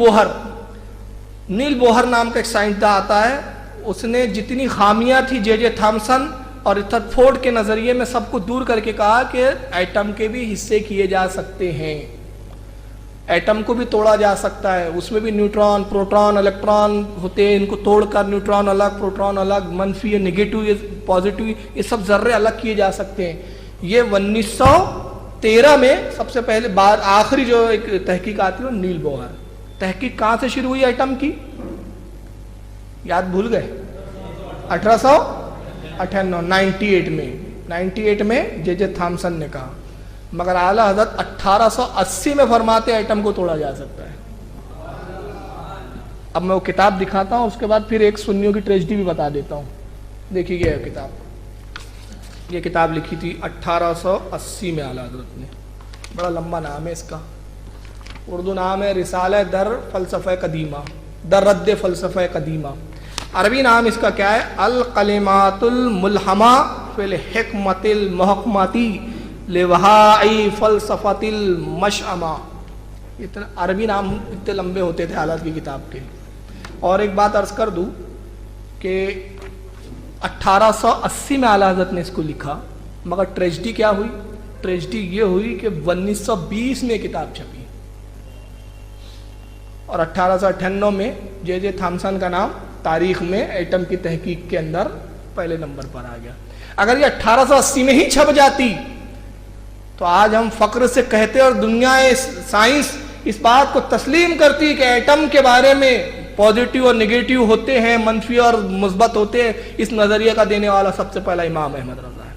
بوہر نام کا ایک سائنسداں آتا ہے، اس نے جتنی خامیاں تھی جے جے تھامسن اور ریتھرڈ فورڈ کے نظریے میں سب کو دور کر کے کہا کہ ایٹم کے بھی حصے کیے جا سکتے ہیں، ایٹم کو بھی توڑا جا سکتا ہے، اس میں بھی نیوٹران، پروٹون، الیکٹران ہوتے ہیں، ان کو توڑ کر نیوٹران الگ، پروٹون الگ، منفی، نیگیٹو، پازیٹو، یہ سب ذرے الگ کیے جا سکتے ہیں۔ یہ 1913 میں سب سے پہلے آخری جو ایک تحقیق آتی ہے وہ نیل بوہر۔ تحقیق کہاں سے شروع ہوئی ایٹم کی؟ یاد بھول گئے؟ 98 میں جے جے تھامسن نے کہا، مگر اعلیٰ حضرت 1880 میں فرماتے ایٹم کو توڑا جا سکتا ہے۔ اب میں وہ کتاب دکھاتا ہوں، اس کے بعد پھر ایک سنیوں کی ٹریجڈی بھی بتا دیتا ہوں۔ دیکھیے یہ کتاب، یہ کتاب لکھی تھی 1880 میں اعلیٰ حضرت نے، بڑا لمبا نام ہے اس کا، اردو نام ہے رسالہ در فلسفہ قدیمہ، در رد فلسفہ قدیمہ۔ عربی نام اس کا کیا ہے؟ الکلمات الملہمہ فی الحکمت المحکمتی لوہائی فلسفت المشأمہ۔ اتنا عربی نام اتنے لمبے ہوتے تھے حالات کی کتاب کے۔ اور ایک بات عرض کر دوں کہ 1880 میں اعلیٰ حضرت نے اس کو لکھا، مگر ٹریجڈی کیا ہوئی؟ ٹریجڈی یہ ہوئی کہ 1920 میں کتاب چھپی اور 1898 میں جے جے تھامسن کا نام تاریخ میں ایٹم کی تحقیق کے اندر پہلے نمبر پر آ گیا۔ اگر یہ 1880 میں ہی چھپ جاتی تو آج ہم فخر سے کہتے اور دنیا سائنس اس بات کو تسلیم کرتی کہ ایٹم کے بارے میں پازیٹیو اور نگیٹیو ہوتے ہیں، منفی اور مثبت ہوتے ہیں۔ اس نظریے کا دینے والا سب سے پہلا امام احمد رضا ہے،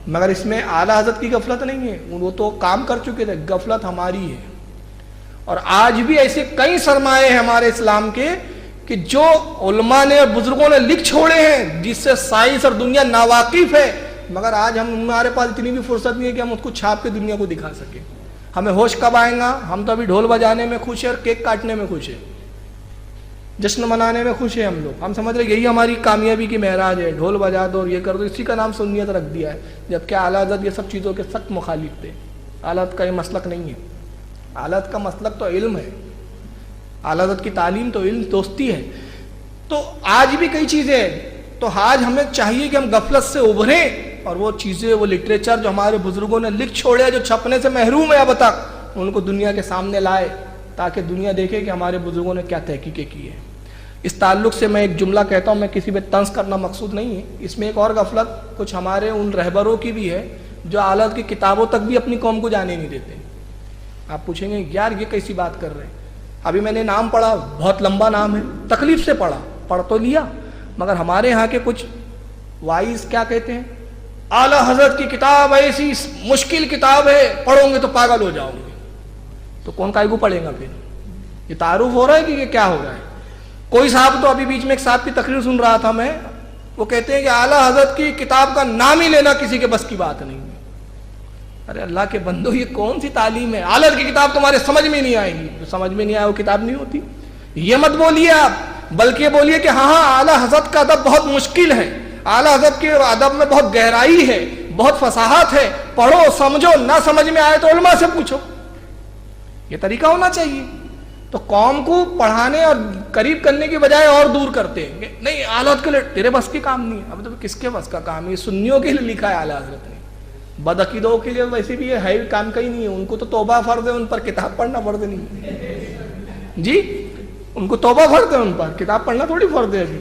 مگر اس میں اعلیٰ حضرت کی غفلت نہیں ہے، وہ تو کام کر چکے تھے، غفلت ہماری ہے۔ اور آج بھی ایسے کئی سرمایے ہیں ہمارے اسلام کے کہ جو علماء نے اور بزرگوں نے لکھ چھوڑے ہیں، جس سے سائنس اور دنیا ناواقف ہے، مگر آج ہمارے پاس اتنی بھی فرصت نہیں ہے کہ ہم اس کو چھاپ کے دنیا کو دکھا سکیں۔ ہمیں ہوش کب آئیں گا؟ ہم تو ابھی ڈھول بجانے میں خوش ہیں اور کیک کاٹنے میں خوش ہیں، جشن منانے میں خوش ہیں ہم لوگ۔ ہم سمجھ رہے یہی ہماری کامیابی کی معراج ہے، ڈھول بجا دو اور یہ کر دو، اسی کا نام سنیت رکھ دیا ہے، جبکہ اعلیٰ حضرت یہ سب چیزوں کے سخت مخالف تھے۔ اعلیٰ حضرت کا یہ مسلک نہیں ہے، اعلیٰ حضرت کا مسلک تو علم ہے، اعلیٰ حضرت کی تعلیم تو علم دوستی ہے۔ تو آج بھی کئی چیزیں ہیں، تو آج ہمیں چاہیے کہ ہم غفلت سے ابھریں اور وہ چیزیں، وہ لٹریچر جو ہمارے بزرگوں نے لکھ چھوڑے، جو چھپنے سے محروم ہے اب تک، ان کو دنیا کے سامنے لائے تاکہ دنیا دیکھے کہ ہمارے بزرگوں نے کیا تحقیقیں کی ہیں۔ اس تعلق سے میں ایک جملہ کہتا ہوں، میں کسی پہ طنز کرنا مقصود نہیں ہے، اس میں ایک اور غفلت کچھ ہمارے ان رہبروں کی بھی ہے جو اعلیٰ کی کتابوں تک بھی اپنی قوم کو جانے نہیں دیتے۔ آپ پوچھیں گے یار یہ کیسی بات کر رہے ہیں؟ ابھی میں نے نام پڑھا، بہت لمبا نام ہے، تکلیف سے پڑھ تو لیا، مگر ہمارے ہاں کے کچھ وائز کیا کہتے ہیں؟ اعلیٰ حضرت کی کتاب ایسی مشکل کتاب ہے، پڑھو گے تو پاگل ہو جاؤ گے۔ تو کون کائے کو پڑھے گا پھر؟ یہ تعارف ہو رہا ہے کہ یہ کیا ہو رہا ہے؟ کوئی صاحب تو ابھی بیچ میں ایک صاحب کی تقریر سن رہا تھا میں، وہ کہتے ہیں کہ اعلیٰ حضرت کی کتاب کا نام ہی لینا کسی کے بس کی بات نہیں ہے۔ ارے اللہ کے بندو، یہ کون سی تعلیم ہے؟ اعلیٰ کی کتاب تمہارے سمجھ میں نہیں آئے گی، جو سمجھ میں نہیں آئے وہ کتاب نہیں ہوتی۔ یہ مت بولیے آپ، بلکہ بولیے کہ ہاں اعلیٰ حضرت کا ادب بہت مشکل ہے، اعلیٰ حضرت کے ادب میں بہت گہرائی ہے، بہت فصاحت ہے، پڑھو سمجھو، نہ سمجھ میں آئے تو علماء سے پوچھو. یہ طریقہ ہونا چاہیے. تو قوم کو پڑھانے اور قریب کرنے کی بجائے اور دور کرتے ہیں کہ نہیں اعلیٰ حضرت کے لیے تیرے بس کی کام نہیں ہے. اب تو کس کے بس کا کام ہے؟ یہ سنیوں کے لیے لکھا ہے اعلیٰ حضرت نے. بدعقیدوں کے لیے ویسے بھی یہ ہے کام کا ہی نہیں ہے. ان کو تو توبہ فرض ہے، ان پر کتاب پڑھنا فرض نہیں جی. ان کو توبہ فرض ہے، ان پر کتاب پڑھنا تھوڑی فرض ہے ابھی.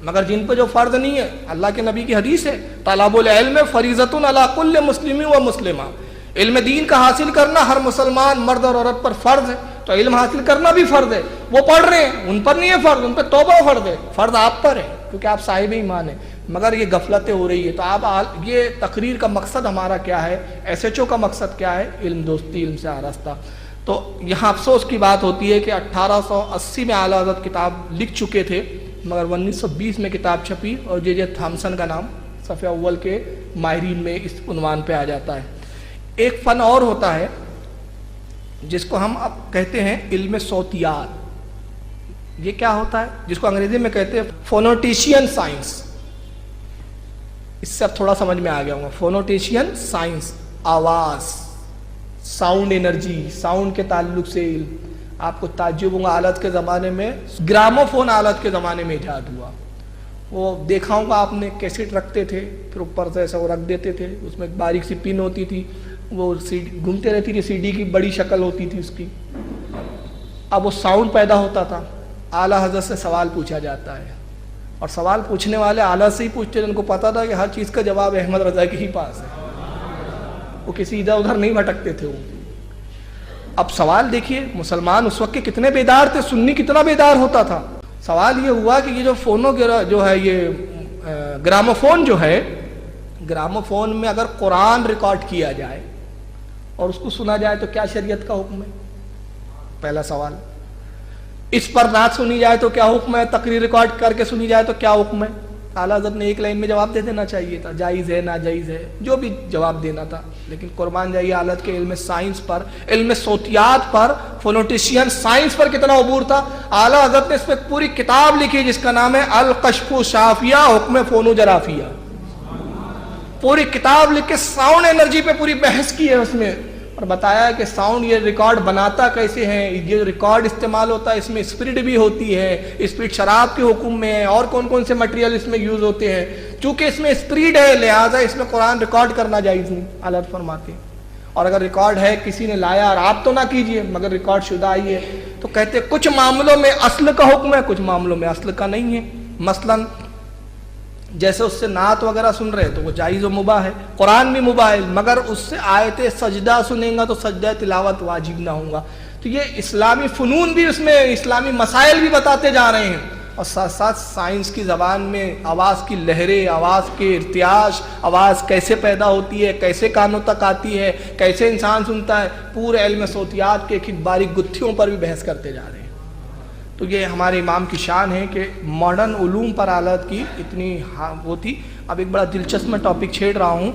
مگر جن پہ جو فرض نہیں ہے، اللہ کے نبی کی حدیث ہے طلب العلم فریضۃ علی کل مسلم و مسلمہ، علم دین کا حاصل کرنا ہر مسلمان مرد اور عورت پر فرض ہے. تو علم حاصل کرنا بھی فرض ہے. وہ پڑھ رہے ہیں، ان پر نہیں ہے فرض، ان پہ توبہ فرض ہے. فرض آپ پر ہے کیونکہ آپ صاحب ایمان ہیں. مگر یہ غفلتیں ہو رہی ہے. تو آپ یہ تقریر کا مقصد ہمارا کیا ہے، ایس ایچ او کا مقصد کیا ہے؟ علم دوستی، علم سے آراستہ. تو یہاں افسوس کی بات ہوتی ہے کہ 1880 میں اعلیٰ حضرت کتاب لکھ چکے تھے، مگر 1920 میں کتاب چھپی اور جے جے تھامسن کا نام صفحہ اول کے ماہرین میں اس عنوان پہ آ جاتا ہے. ایک فن اور ہوتا ہے جس کو ہم اب کہتے ہیں علم صوتیات. یہ کیا ہوتا ہے؟ جس کو انگریزی میں کہتے ہیں فونوٹیشین سائنس. اس سے اب تھوڑا سمجھ میں آ گیا ہوں گا. فونوٹیشین سائنس، آواز، ساؤنڈ انرجی، ساؤنڈ کے تعلق سے علم. آپ کو تعجب ہوگا آلت کے زمانے میں گراموفون آلت کے زمانے میں ایجاد ہوا. وہ دیکھا ہوگا آپ نے، کیسٹ رکھتے تھے، پھر اوپر سے ایسا وہ رکھ دیتے تھے، اس میں ایک باریک سی پن ہوتی تھی، وہ گھومتے رہتی تھی، سی ڈی کی بڑی شکل ہوتی تھی اس کی. اب وہ ساؤنڈ پیدا ہوتا تھا. اعلیٰ حضرت سے سوال پوچھا جاتا ہے، اور سوال پوچھنے والے اعلیٰ سے ہی پوچھتے، جن کو پتا تھا کہ ہر چیز کا جواب احمد رضا کے ہی پاس ہے. وہ کسی ادھر ادھر نہیں بھٹکتے تھے. وہ اب سوال دیکھیے، مسلمان اس وقت کے کتنے بیدار تھے، سنی کتنا بیدار ہوتا تھا. سوال یہ ہوا کہ یہ جو جو ہے یہ گراموفون جو ہے، گراموفون میں اگر قرآن ریکارڈ کیا جائے اور اس کو سنا جائے تو کیا شریعت کا حکم ہے؟ پہلا سوال. اس پر نعت سنی جائے تو کیا حکم ہے؟ تقریر ریکارڈ کر کے سنی جائے تو کیا حکم ہے؟ اعلیٰ حضرت نے ایک لائن میں جواب دے دینا چاہیے تھا، جائز ہے، ناجائز ہے، جو بھی جواب دینا تھا. لیکن قربان جائیے حالت کے علم سائنس پر، علم صوتیات پر، فونوٹیشین سائنس پر کتنا عبور تھا. اعلیٰ حضرت نے اس پہ پوری کتاب لکھی جس کا نام ہے الکشف شافیہ حکم فونو جرافیہ. پوری کتاب لکھ کے ساؤنڈ انرجی پہ پوری بحث کی ہے اس میں، اور بتایا ہے کہ ساؤنڈ یہ ریکارڈ بناتا کیسے ہیں، یہ ریکارڈ استعمال ہوتا ہے، اس میں اسپرٹ بھی ہوتی ہے، اسپرٹ شراب کے حکم میں ہے، اور کون کون سے مٹیریل اس میں یوز ہوتے ہیں. چونکہ اس میں اسپرٹ ہے لہٰذا اس میں قرآن ریکارڈ کرنا جائز نہیں، اعلیٰ فرماتے ہیں. اور اگر ریکارڈ ہے کسی نے لایا اور آپ تو نہ کیجئے، مگر ریکارڈ شدہ آئی ہے تو کہتے کچھ معاملوں میں اصل کا حکم ہے، کچھ معاملوں میں اصل کا نہیں ہے. مثلاً جیسے اس سے نعت وغیرہ سن رہے تو وہ جائز و مباح ہے، قرآن بھی مباح ہے، مگر اس سے آیت سجدہ سنیں گا تو سجدہ تلاوت واجب نہ ہوگا. تو یہ اسلامی فنون بھی، اس میں اسلامی مسائل بھی بتاتے جا رہے ہیں، اور ساتھ ساتھ سائنس کی زبان میں آواز کی لہریں، آواز کے ارتعاش، آواز کیسے پیدا ہوتی ہے، کیسے کانوں تک آتی ہے، کیسے انسان سنتا ہے، پورے علم صوتیات کے ایک باریک گتھیوں پر بھی بحث کرتے جا رہے ہیں. تو یہ ہمارے امام کی شان ہے کہ ماڈرن علوم پر آلات کی اتنی وہ تھی. اب ایک بڑا دلچسپ میں ٹاپک چھیڑ رہا ہوں،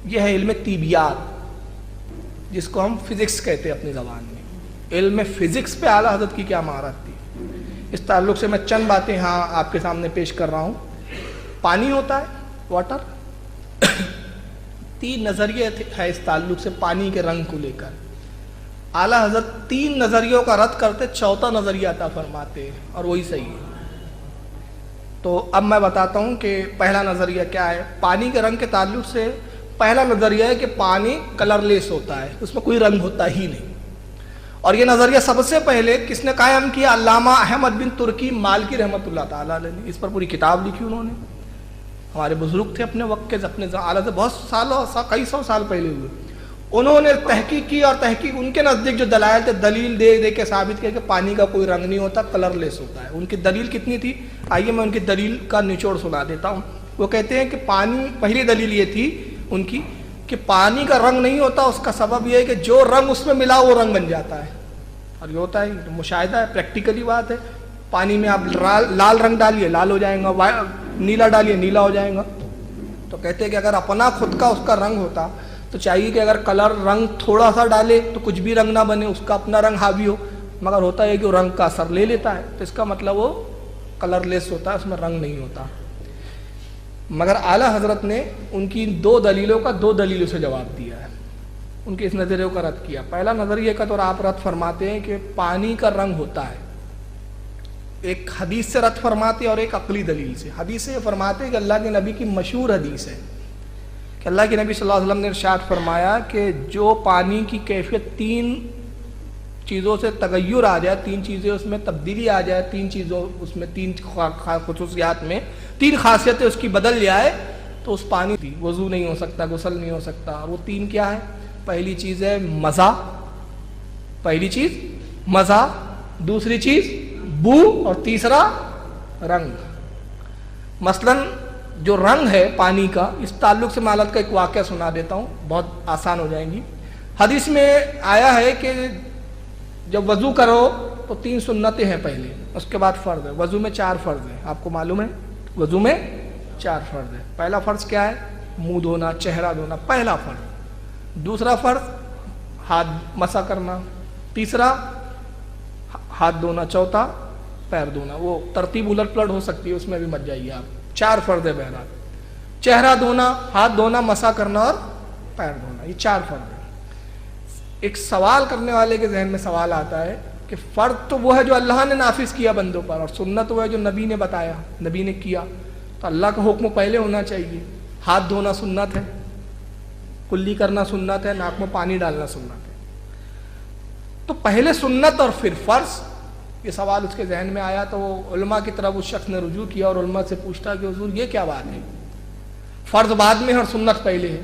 یہ ہے علم طیبیات، جس کو ہم فزکس کہتے ہیں اپنی زبان میں. علم فزکس پہ اعلیٰ حضرت کی کیا مہارت تھی، اس تعلق سے میں چند باتیں ہاں آپ کے سامنے پیش کر رہا ہوں. پانی ہوتا ہے، واٹر، 3 نظریے ہے اس تعلق سے پانی کے رنگ کو لے کر. اعلیٰ حضرت 3 نظریوں کا رد کرتے، 4تھا نظریہ عطا فرماتے ہیں، اور وہی صحیح ہے. تو اب میں بتاتا ہوں کہ پہلا نظریہ کیا ہے. پانی کے رنگ کے تعلق سے پہلا نظریہ ہے کہ پانی کلر لیس ہوتا ہے، اس میں کوئی رنگ ہوتا ہی نہیں. اور یہ نظریہ سب سے پہلے کس نے قائم کیا؟ علامہ احمد بن ترکی مالکی رحمۃ اللہ تعالیٰ علیہ نے. اس پر پوری کتاب لکھی انہوں نے. ہمارے بزرگ تھے اپنے وقت کے، اپنے اعلیٰ سے بہت سالوں، کئی سو سال پہلے ہوئے. انہوں نے تحقیق کی، اور تحقیق ان کے نزدیک جو دلائل تھے، دلیل دے دے کے ثابت کیا کہ پانی کا کوئی رنگ نہیں ہوتا، کلر لیس ہوتا ہے. ان کی دلیل کتنی تھی؟ آئیے میں ان کی دلیل کا نچوڑ سنا دیتا ہوں. وہ کہتے ہیں کہ پانی، پہلی دلیل یہ تھی ان کی کہ پانی کا رنگ نہیں ہوتا. اس کا سبب یہ ہے کہ جو رنگ اس میں ملا وہ رنگ بن جاتا ہے. اور یہ ہوتا ہے، مشاہدہ ہے، پریکٹیکلی بات ہے. پانی میں آپ لال رنگ ڈالیے، لال ہو جائے گا، نیلا ڈالیے، نیلا ہو جائے گا. تو کہتے ہیں کہ اگر اپنا خود کا اس کا رنگ ہوتا تو چاہیے کہ اگر کلر رنگ تھوڑا سا ڈالے تو کچھ بھی رنگ نہ بنے، اس کا اپنا رنگ حاوی ہو. مگر ہوتا ہے کہ وہ رنگ کا اثر لے لیتا ہے. تو اس کا مطلب وہ کلر لیس ہوتا ہے، اس میں رنگ نہیں ہوتا. مگر اعلیٰ حضرت نے ان کی 2 دلیلوں کا 2 دلیلوں سے جواب دیا ہے، ان کے اس نظریے کا رد کیا. پہلا نظریے کا تو آپ رد فرماتے ہیں کہ پانی کا رنگ ہوتا ہے، ایک حدیث سے رد فرماتے ہیں اور ایک عقلی دلیل سے. حدیث سے یہ فرماتے ہیں کہ اللہ کے نبی کی مشہور حدیث ہے کہ اللہ کے نبی صلی اللہ علیہ وسلم نے ارشاد فرمایا کہ جو پانی کی کیفیت 3 چیزوں سے تغیر آ جائے، 3 چیزیں اس میں تبدیلی آ جائے، 3 چیزوں اس میں 3 خصوصیات میں 3 خاصیتیں اس کی بدل جائے تو اس پانی کی وضو نہیں ہو سکتا، غسل نہیں ہو سکتا. وہ 3 کیا ہے؟ پہلی چیز ہے مزہ، پہلی چیز مزہ، دوسری چیز بو، اور تیسرا رنگ. مثلاً جو رنگ ہے پانی کا، اس تعلق سے میں حالت کا ایک واقعہ سنا دیتا ہوں، بہت آسان ہو جائیں گی. حدیث میں آیا ہے کہ جب وضو کرو تو 3 سنتیں ہیں پہلے، اس کے بعد فرض ہے. وضو میں 4 فرض ہیں، آپ کو معلوم ہے وضو میں 4 فرض ہیں. پہلا فرض کیا ہے؟ منہ دھونا، چہرہ دھونا، پہلا فرض. دوسرا فرض ہاتھ مسا کرنا، تیسرا ہاتھ دھونا، چوتھا پیر دھونا. وہ ترتیب الٹ پلٹ ہو سکتی ہے، اس میں بھی مت جائیے آپ. 4 فرض ہے بہرحال، چہرہ دھونا، ہاتھ دھونا، مسا کرنا اور پیر دھونا، یہ 4 فرض ہے. ایک سوال کرنے والے کے ذہن میں سوال آتا ہے کہ فرض تو وہ ہے جو اللہ نے نافذ کیا بندوں پر، اور سنت وہ ہے جو نبی نے بتایا، نبی نے کیا. تو اللہ کا حکم پہلے ہونا چاہیے. ہاتھ دھونا سنت ہے، کلی کرنا سنت ہے، ناک میں پانی ڈالنا سنت ہے. تو پہلے سنت اور پھر فرض. یہ سوال اس کے ذہن میں آیا تو وہ علماء کی طرف اس شخص نے رجوع کیا اور علماء سے پوچھتا کہ حضور یہ کیا بات ہے، فرض بعد میں اور سنت پہلے ہے.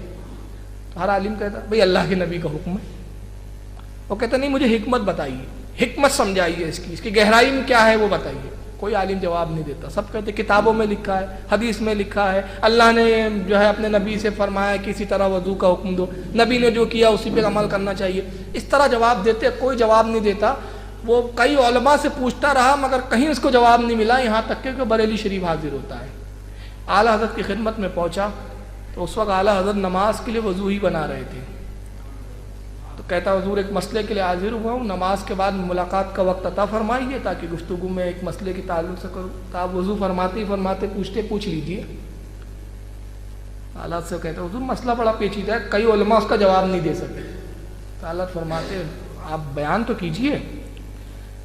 تو ہر عالم کہتا بھئی اللہ کے نبی کا حکم ہے. وہ کہتا نہیں، مجھے حکمت بتائیے، حکمت سمجھائیے، اس کی گہرائی میں کیا ہے وہ بتائیے. کوئی عالم جواب نہیں دیتا. سب کہتے کتابوں میں لکھا ہے، حدیث میں لکھا ہے، اللہ نے جو ہے اپنے نبی سے فرمایا کہ اسی طرح وضو کا حکم دو، نبی نے جو کیا اسی پہ عمل کرنا چاہیے. اس طرح جواب دیتے، کوئی جواب نہیں دیتا. وہ کئی علماء سے پوچھتا رہا مگر کہیں اس کو جواب نہیں ملا، یہاں تک کہ بریلی شریف حاضر ہوتا ہے. اعلیٰ حضرت کی خدمت میں پہنچا تو اس وقت اعلیٰ حضرت نماز کے لیے وضو ہی بنا رہے تھے. تو کہتا حضور ایک مسئلے کے لیے حاضر ہوا ہوں، نماز کے بعد ملاقات کا وقت عطا فرمائیے تاکہ گفتگو میں ایک مسئلے کے تعلق سے کروں. تو آپ وضو فرماتے ہی فرماتے پوچھ لیجیے. اعلیٰ سے کہتا حضور مسئلہ بڑا پیچیدہ ہے، کئی علماء اس کا جواب نہیں دے سکتے. تو اعلیٰ فرماتے آپ بیان تو کیجیے،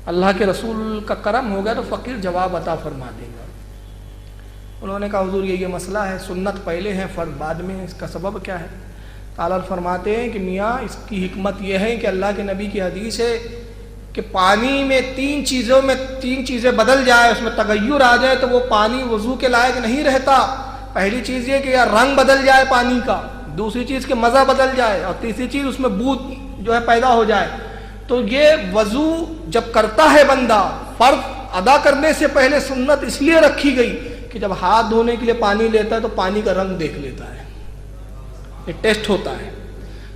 اللہ کے رسول کا کرم ہوگا تو فقیر جواب عطا فرما دے گا. انہوں نے کہا حضور یہ مسئلہ ہے، سنت پہلے ہے فرض بعد میں، اس کا سبب کیا ہے؟ تعالیٰ فرماتے ہیں کہ میاں اس کی حکمت یہ ہے کہ اللہ کے نبی کی حدیث ہے کہ پانی میں 3 چیزیں بدل جائے، اس میں تغیر آ جائے تو وہ پانی وضو کے لائق نہیں رہتا. پہلی چیز یہ کہ یا رنگ بدل جائے پانی کا، دوسری چیز کہ مزہ بدل جائے، اور تیسری چیز اس میں بو جو ہے پیدا ہو جائے. تو یہ وضو جب کرتا ہے بندہ، فرض ادا کرنے سے پہلے سنت اس لیے رکھی گئی کہ جب ہاتھ دھونے کے لیے پانی لیتا ہے تو پانی کا رنگ دیکھ لیتا ہے، یہ ٹیسٹ ہوتا ہے.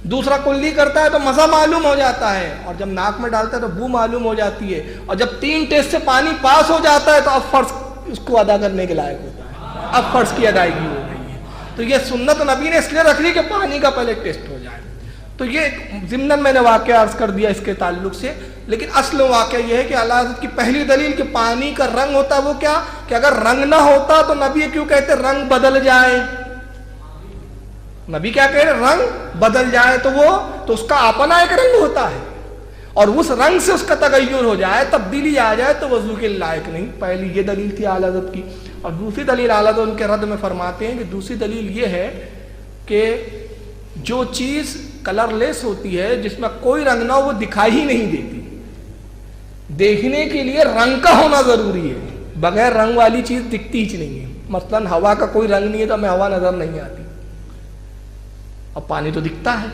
دوسرا کلی کرتا ہے تو مزہ معلوم ہو جاتا ہے، اور جب ناک میں ڈالتا ہے تو بو معلوم ہو جاتی ہے، اور جب 3 ٹیسٹ سے پانی پاس ہو جاتا ہے تو اب فرض اس کو ادا کرنے کے لائق ہوتا ہے، اب فرض کی ادائیگی ہو گئی ہے. تو یہ سنت نبی نے اس لیے رکھ لی کہ پانی کا پہلے ٹیسٹ ہو جائے. تو یہ ضمناً میں نے واقعہ عرض کر دیا اس کے تعلق سے، لیکن اصل واقعہ یہ ہے کہ اعلیٰ حضرت کی پہلی دلیل کہ پانی کا رنگ ہوتا ہے وہ کیا کہ اگر رنگ نہ ہوتا تو نبی کیوں کہتے رنگ بدل جائے؟ نبی کیا کہہ رہے؟ رنگ بدل جائے تو اس کا اپنا ایک رنگ ہوتا ہے، اور اس رنگ سے اس کا تغیر ہو جائے، تبدیلی آ جائے تو وضو کے لائق نہیں. پہلی یہ دلیل تھی اعلیٰ حضرت کی. اور دوسری دلیل اعلیٰ حضرت ان کے رد میں فرماتے ہیں کہ دوسری دلیل یہ ہے کہ جو چیز کلر لیس ہوتی ہے، جس میں کوئی رنگ نہ ہو، وہ دکھائی ہی نہیں دیتی. دیکھنے کے لیے رنگ کا ہونا ضروری ہے، بغیر رنگ والی چیز دکھتی ہی نہیں ہے. مثلاً ہوا کا کوئی رنگ نہیں ہے تو ہمیں ہوا نظر نہیں آتی، اب پانی تو دکھتا ہے،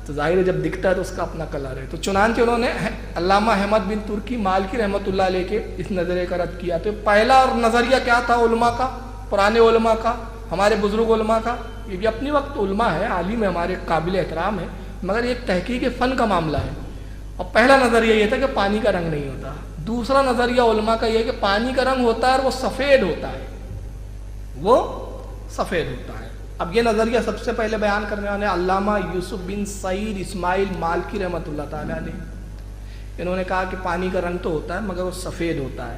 تو ظاہر ہے جب دکھتا ہے تو اس کا اپنا کلر ہے. تو چنانچہ انہوں نے علامہ احمد بن ترکی مالکی رحمۃ اللہ علیہ کے اس نظریے کا رد کیا. تو پہلا نظریہ کیا تھا علماء کا، پرانے علماء کا، ہمارے بزرگ علماء کا؟ یہ بھی اپنی وقت علماء ہے، عالم ہے، ہمارے قابل احترام ہے، مگر ایک تحقیق فن کا معاملہ ہے. اور پہلا نظریہ یہ تھا کہ پانی کا رنگ نہیں ہوتا. دوسرا نظریہ علماء کا یہ ہے کہ پانی کا رنگ ہوتا ہے اور وہ سفید ہوتا ہے، وہ سفید ہوتا ہے. اب یہ نظریہ سب سے پہلے بیان کرنے والے علامہ یوسف بن سعید اسماعیل مالکی رحمۃ اللہ تعالیٰ علیہ. انہوں نے کہا کہ پانی کا رنگ تو ہوتا ہے مگر وہ سفید ہوتا ہے.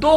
2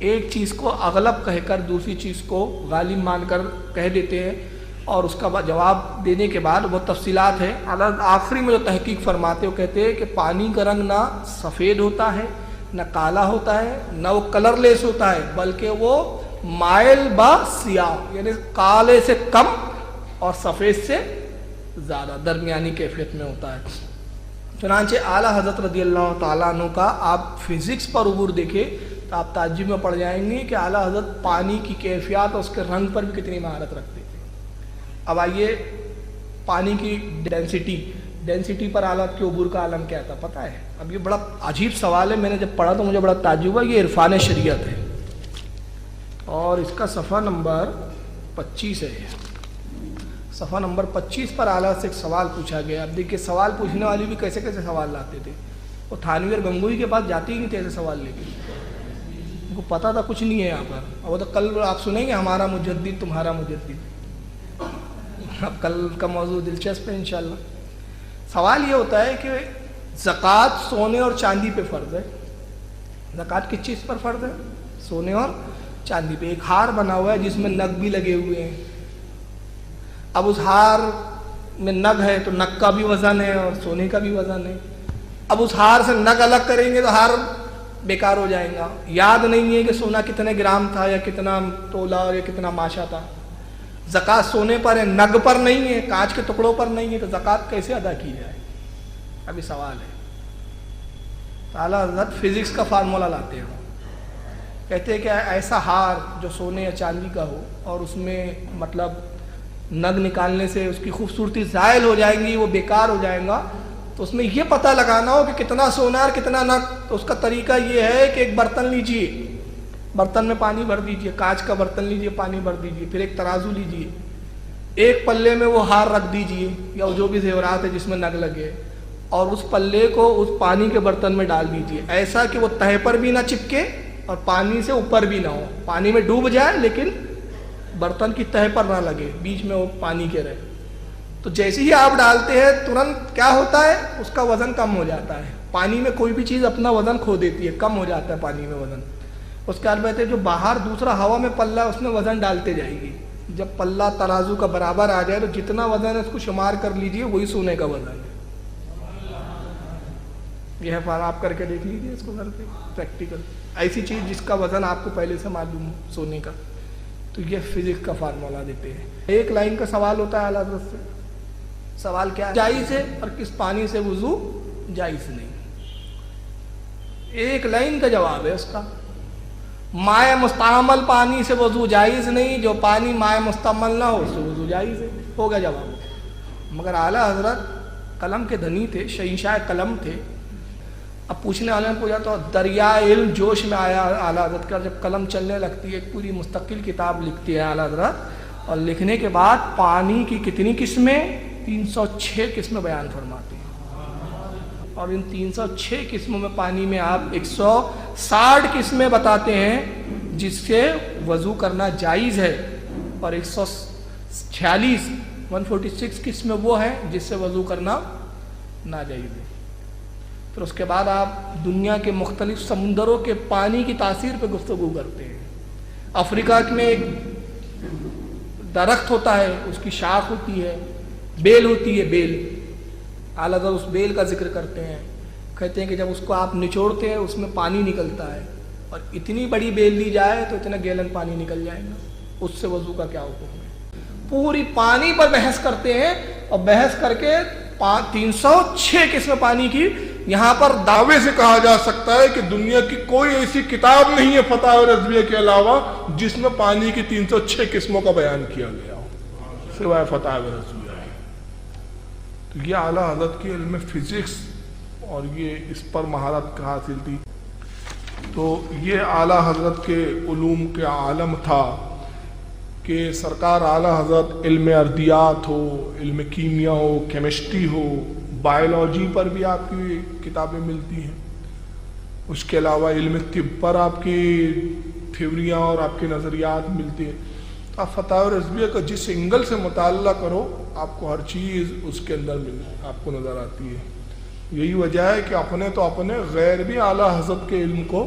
ایک چیز کو اغلب کہہ کر دوسری چیز کو غالب مان کر کہہ دیتے ہیں، اور اس کا جواب دینے کے بعد وہ تفصیلات ہے۔ آخری میں جو تحقیق فرماتے وہ کہتے ہیں کہ پانی کا رنگ نہ سفید ہوتا ہے، نہ کالا ہوتا ہے، نہ وہ کلر لیس ہوتا ہے، بلکہ وہ مائل با سیاہ، یعنی کالے سے کم اور سفید سے زیادہ درمیانی کیفیت میں ہوتا ہے۔ چنانچہ اعلیٰ حضرت رضی اللہ تعالیٰ عنہ کا آپ فزکس پر عبور دیکھیں تو آپ تعجب میں پڑ جائیں گے کہ اعلیٰ حضرت پانی کی کیفیات اور اس کے رنگ پر بھی کتنی مہارت رکھتے تھے۔ اب آئیے پانی کی ڈینسٹی پر اعلیٰ کے عبور کا عالم کیا تھا پتہ ہے؟ اب یہ بڑا عجیب سوال ہے، میں نے جب پڑھا تو مجھے بڑا تعجب ہوا۔ یہ عرفان شریعت ہے اور اس کا صفحہ نمبر 25 ہے۔ صفحہ نمبر 25 پر اعلیٰ سے ایک سوال پوچھا گیا۔ اب دیکھیے سوال پوچھنے والی بھی کیسے کیسے سوال لاتے تھے، وہ تھانوی اور گنگوئی کے پاس جاتے ہی نہیں تھے ایسے سوال لے کے، ان کو پتہ تھا کچھ نہیں ہے یہاں پر۔ اور وہ تو کل آپ سنیں گے ہمارا مجدد تمہارا مجدد، اب کل کا موضوع دلچسپ ہے انشاءاللہ۔ سوال یہ ہوتا ہے کہ زکوٰۃ سونے اور چاندی پہ فرض ہے۔ زکوٰۃ کس چیز پر فرض ہے؟ سونے اور چاندی پہ۔ ایک ہار بنا ہوا ہے جس میں نگ بھی لگے ہوئے ہیں، اب اس ہار میں نگ ہے تو نگ کا بھی وزن ہے اور سونے کا بھی وزن ہے۔ اب اس ہار سے نگ الگ کریں گے تو ہار بیکار ہو جائے گا، یاد نہیں ہے کہ سونا کتنے گرام تھا یا کتنا تولہ یا کتنا ماشا تھا۔ زکوٰۃ سونے پر ہے، نگ پر نہیں ہے، کانچ کے ٹکڑوں پر نہیں ہے، تو زکوٰۃ کیسے ادا کی جائے؟ ابھی سوال ہے۔ اعلیٰ حضرت فزکس کا فارمولہ لاتے ہیں، کہتے ہیں کہ ایسا ہار جو سونے یا چاندی کا ہو اور اس میں مطلب نگ نکالنے سے اس کی خوبصورتی زائل ہو جائیں گی، وہ بیکار ہو جائے گا، تو اس میں یہ پتہ لگانا ہو کہ کتنا سونا اور کتنا نگ، تو اس کا طریقہ یہ ہے کہ ایک برتن لیجئے، برتن میں پانی بھر دیجئے، کانچ کا برتن لیجئے، پانی بھر دیجئے، پھر ایک ترازو لیجئے، ایک پلے میں وہ ہار رکھ دیجئے یا جو بھی زیورات ہے جس میں نگ لگے، اور اس پلے کو اس پانی کے برتن میں ڈال دیجئے، ایسا کہ وہ تہہ پر بھی نہ چپکے اور پانی سے اوپر بھی نہ ہو، پانی میں ڈوب جائے لیکن برتن کی تہہ پر نہ لگے، بیچ میں وہ پانی کے رہے۔ تو جیسے ہی آپ ڈالتے ہیں ترنت کیا ہوتا ہے، اس کا وزن کم ہو جاتا ہے۔ پانی میں کوئی بھی چیز اپنا وزن کھو دیتی ہے، کم ہو جاتا ہے پانی میں وزن۔ اس کے بعد جو باہر دوسرا ہوا میں پلہ ہے اس میں وزن ڈالتے جائے گی، جب پلہ ترازو کا برابر آ جائے تو جتنا وزن ہے اس کو شمار کر لیجئے، وہی سونے کا وزن ہے۔ یہ ہے، آپ کر کے دیکھ لیجیے اس کو گھر پہ پریکٹیکل، ایسی چیز جس کا وزن آپ کو پہلے سے معلوم ہو سونے کا۔ تو یہ فزکس کا فارمولہ دیتے ہیں۔ ایک لائن کا سوال ہوتا ہے اعلیٰ حضرت سے، سوال کیا ہے؟ جائز ہے اور کس پانی سے وضو جائز نہیں، ایک لائن کا جواب ہے اس کا۔ مائع مستعمل پانی سے وضو جائز نہیں، جو پانی مائع مستعمل نہ ہو اس سے وضو جائز ہے، ہوگا جواب۔ مگر اعلیٰ حضرت قلم کے دھنی تھے، شہنشاہ قلم تھے۔ اب پوچھنے والے نے پوچھا تو دریائے علم جوش میں آیا اعلیٰ حضرت کا، جب قلم چلنے لگتی ہے ایک پوری مستقل کتاب لکھتی ہے اعلیٰ حضرت، اور لکھنے کے بعد پانی کی کتنی قسمیں 306 قسمیں بیان فرماتے ہیں، اور ان 306 قسموں میں پانی میں آپ 160 قسمیں بتاتے ہیں جس سے وضو کرنا جائز ہے، اور 146 قسمیں وہ ہیں جس سے وضو کرنا ناجائز ہے۔ پھر اس کے بعد آپ دنیا کے مختلف سمندروں کے پانی کی تاثیر پہ گفتگو کرتے ہیں۔ افریقہ میں ایک درخت ہوتا ہے، اس کی شاخ ہوتی ہے، بیل ہوتی ہے، بیل، اعلیٰ حضرت اس بیل کا ذکر کرتے ہیں، کہتے ہیں کہ جب اس کو آپ نچوڑتے ہیں اس میں پانی نکلتا ہے، اور اتنی بڑی بیل لی جائے تو اتنا گیلن پانی نکل جائے گا، اس سے وضو کا کیا حکم ہے؟ پوری پانی پر بحث کرتے ہیں، اور بحث کر کے 306 قسم پانی کی یہاں پر دعوے سے کہا جا سکتا ہے کہ دنیا کی کوئی ایسی کتاب نہیں ہے فتاوی رضویہ کے علاوہ جس میں پانی کی 306 قسموں کا بیان کیا گیا ہو، سوائے فتاوی رضویہ ہے۔ تو یہ اعلیٰ حضرت کی علم فزکس اور یہ اس پر مہارت حاصل تھی۔ تو یہ اعلیٰ حضرت کے علوم کے عالم تھا کہ سرکار اعلیٰ حضرت علم ارضیات ہو، علم کیمیا ہو، کیمسٹری ہو، بائیولوجی پر بھی آپ کی کتابیں ملتی ہیں، اس کے علاوہ علم طب پر آپ کی تھیوریاں اور آپ کے نظریات ملتے ہیں۔ آپ فتاوی رضویہ کا جس اینگل سے مطالعہ کرو آپ کو ہر چیز اس کے اندر آپ کو نظر آتی ہے۔ یہی وجہ ہے کہ اپنے تو اپنے، غیر بھی اعلیٰ حضرت کے علم کو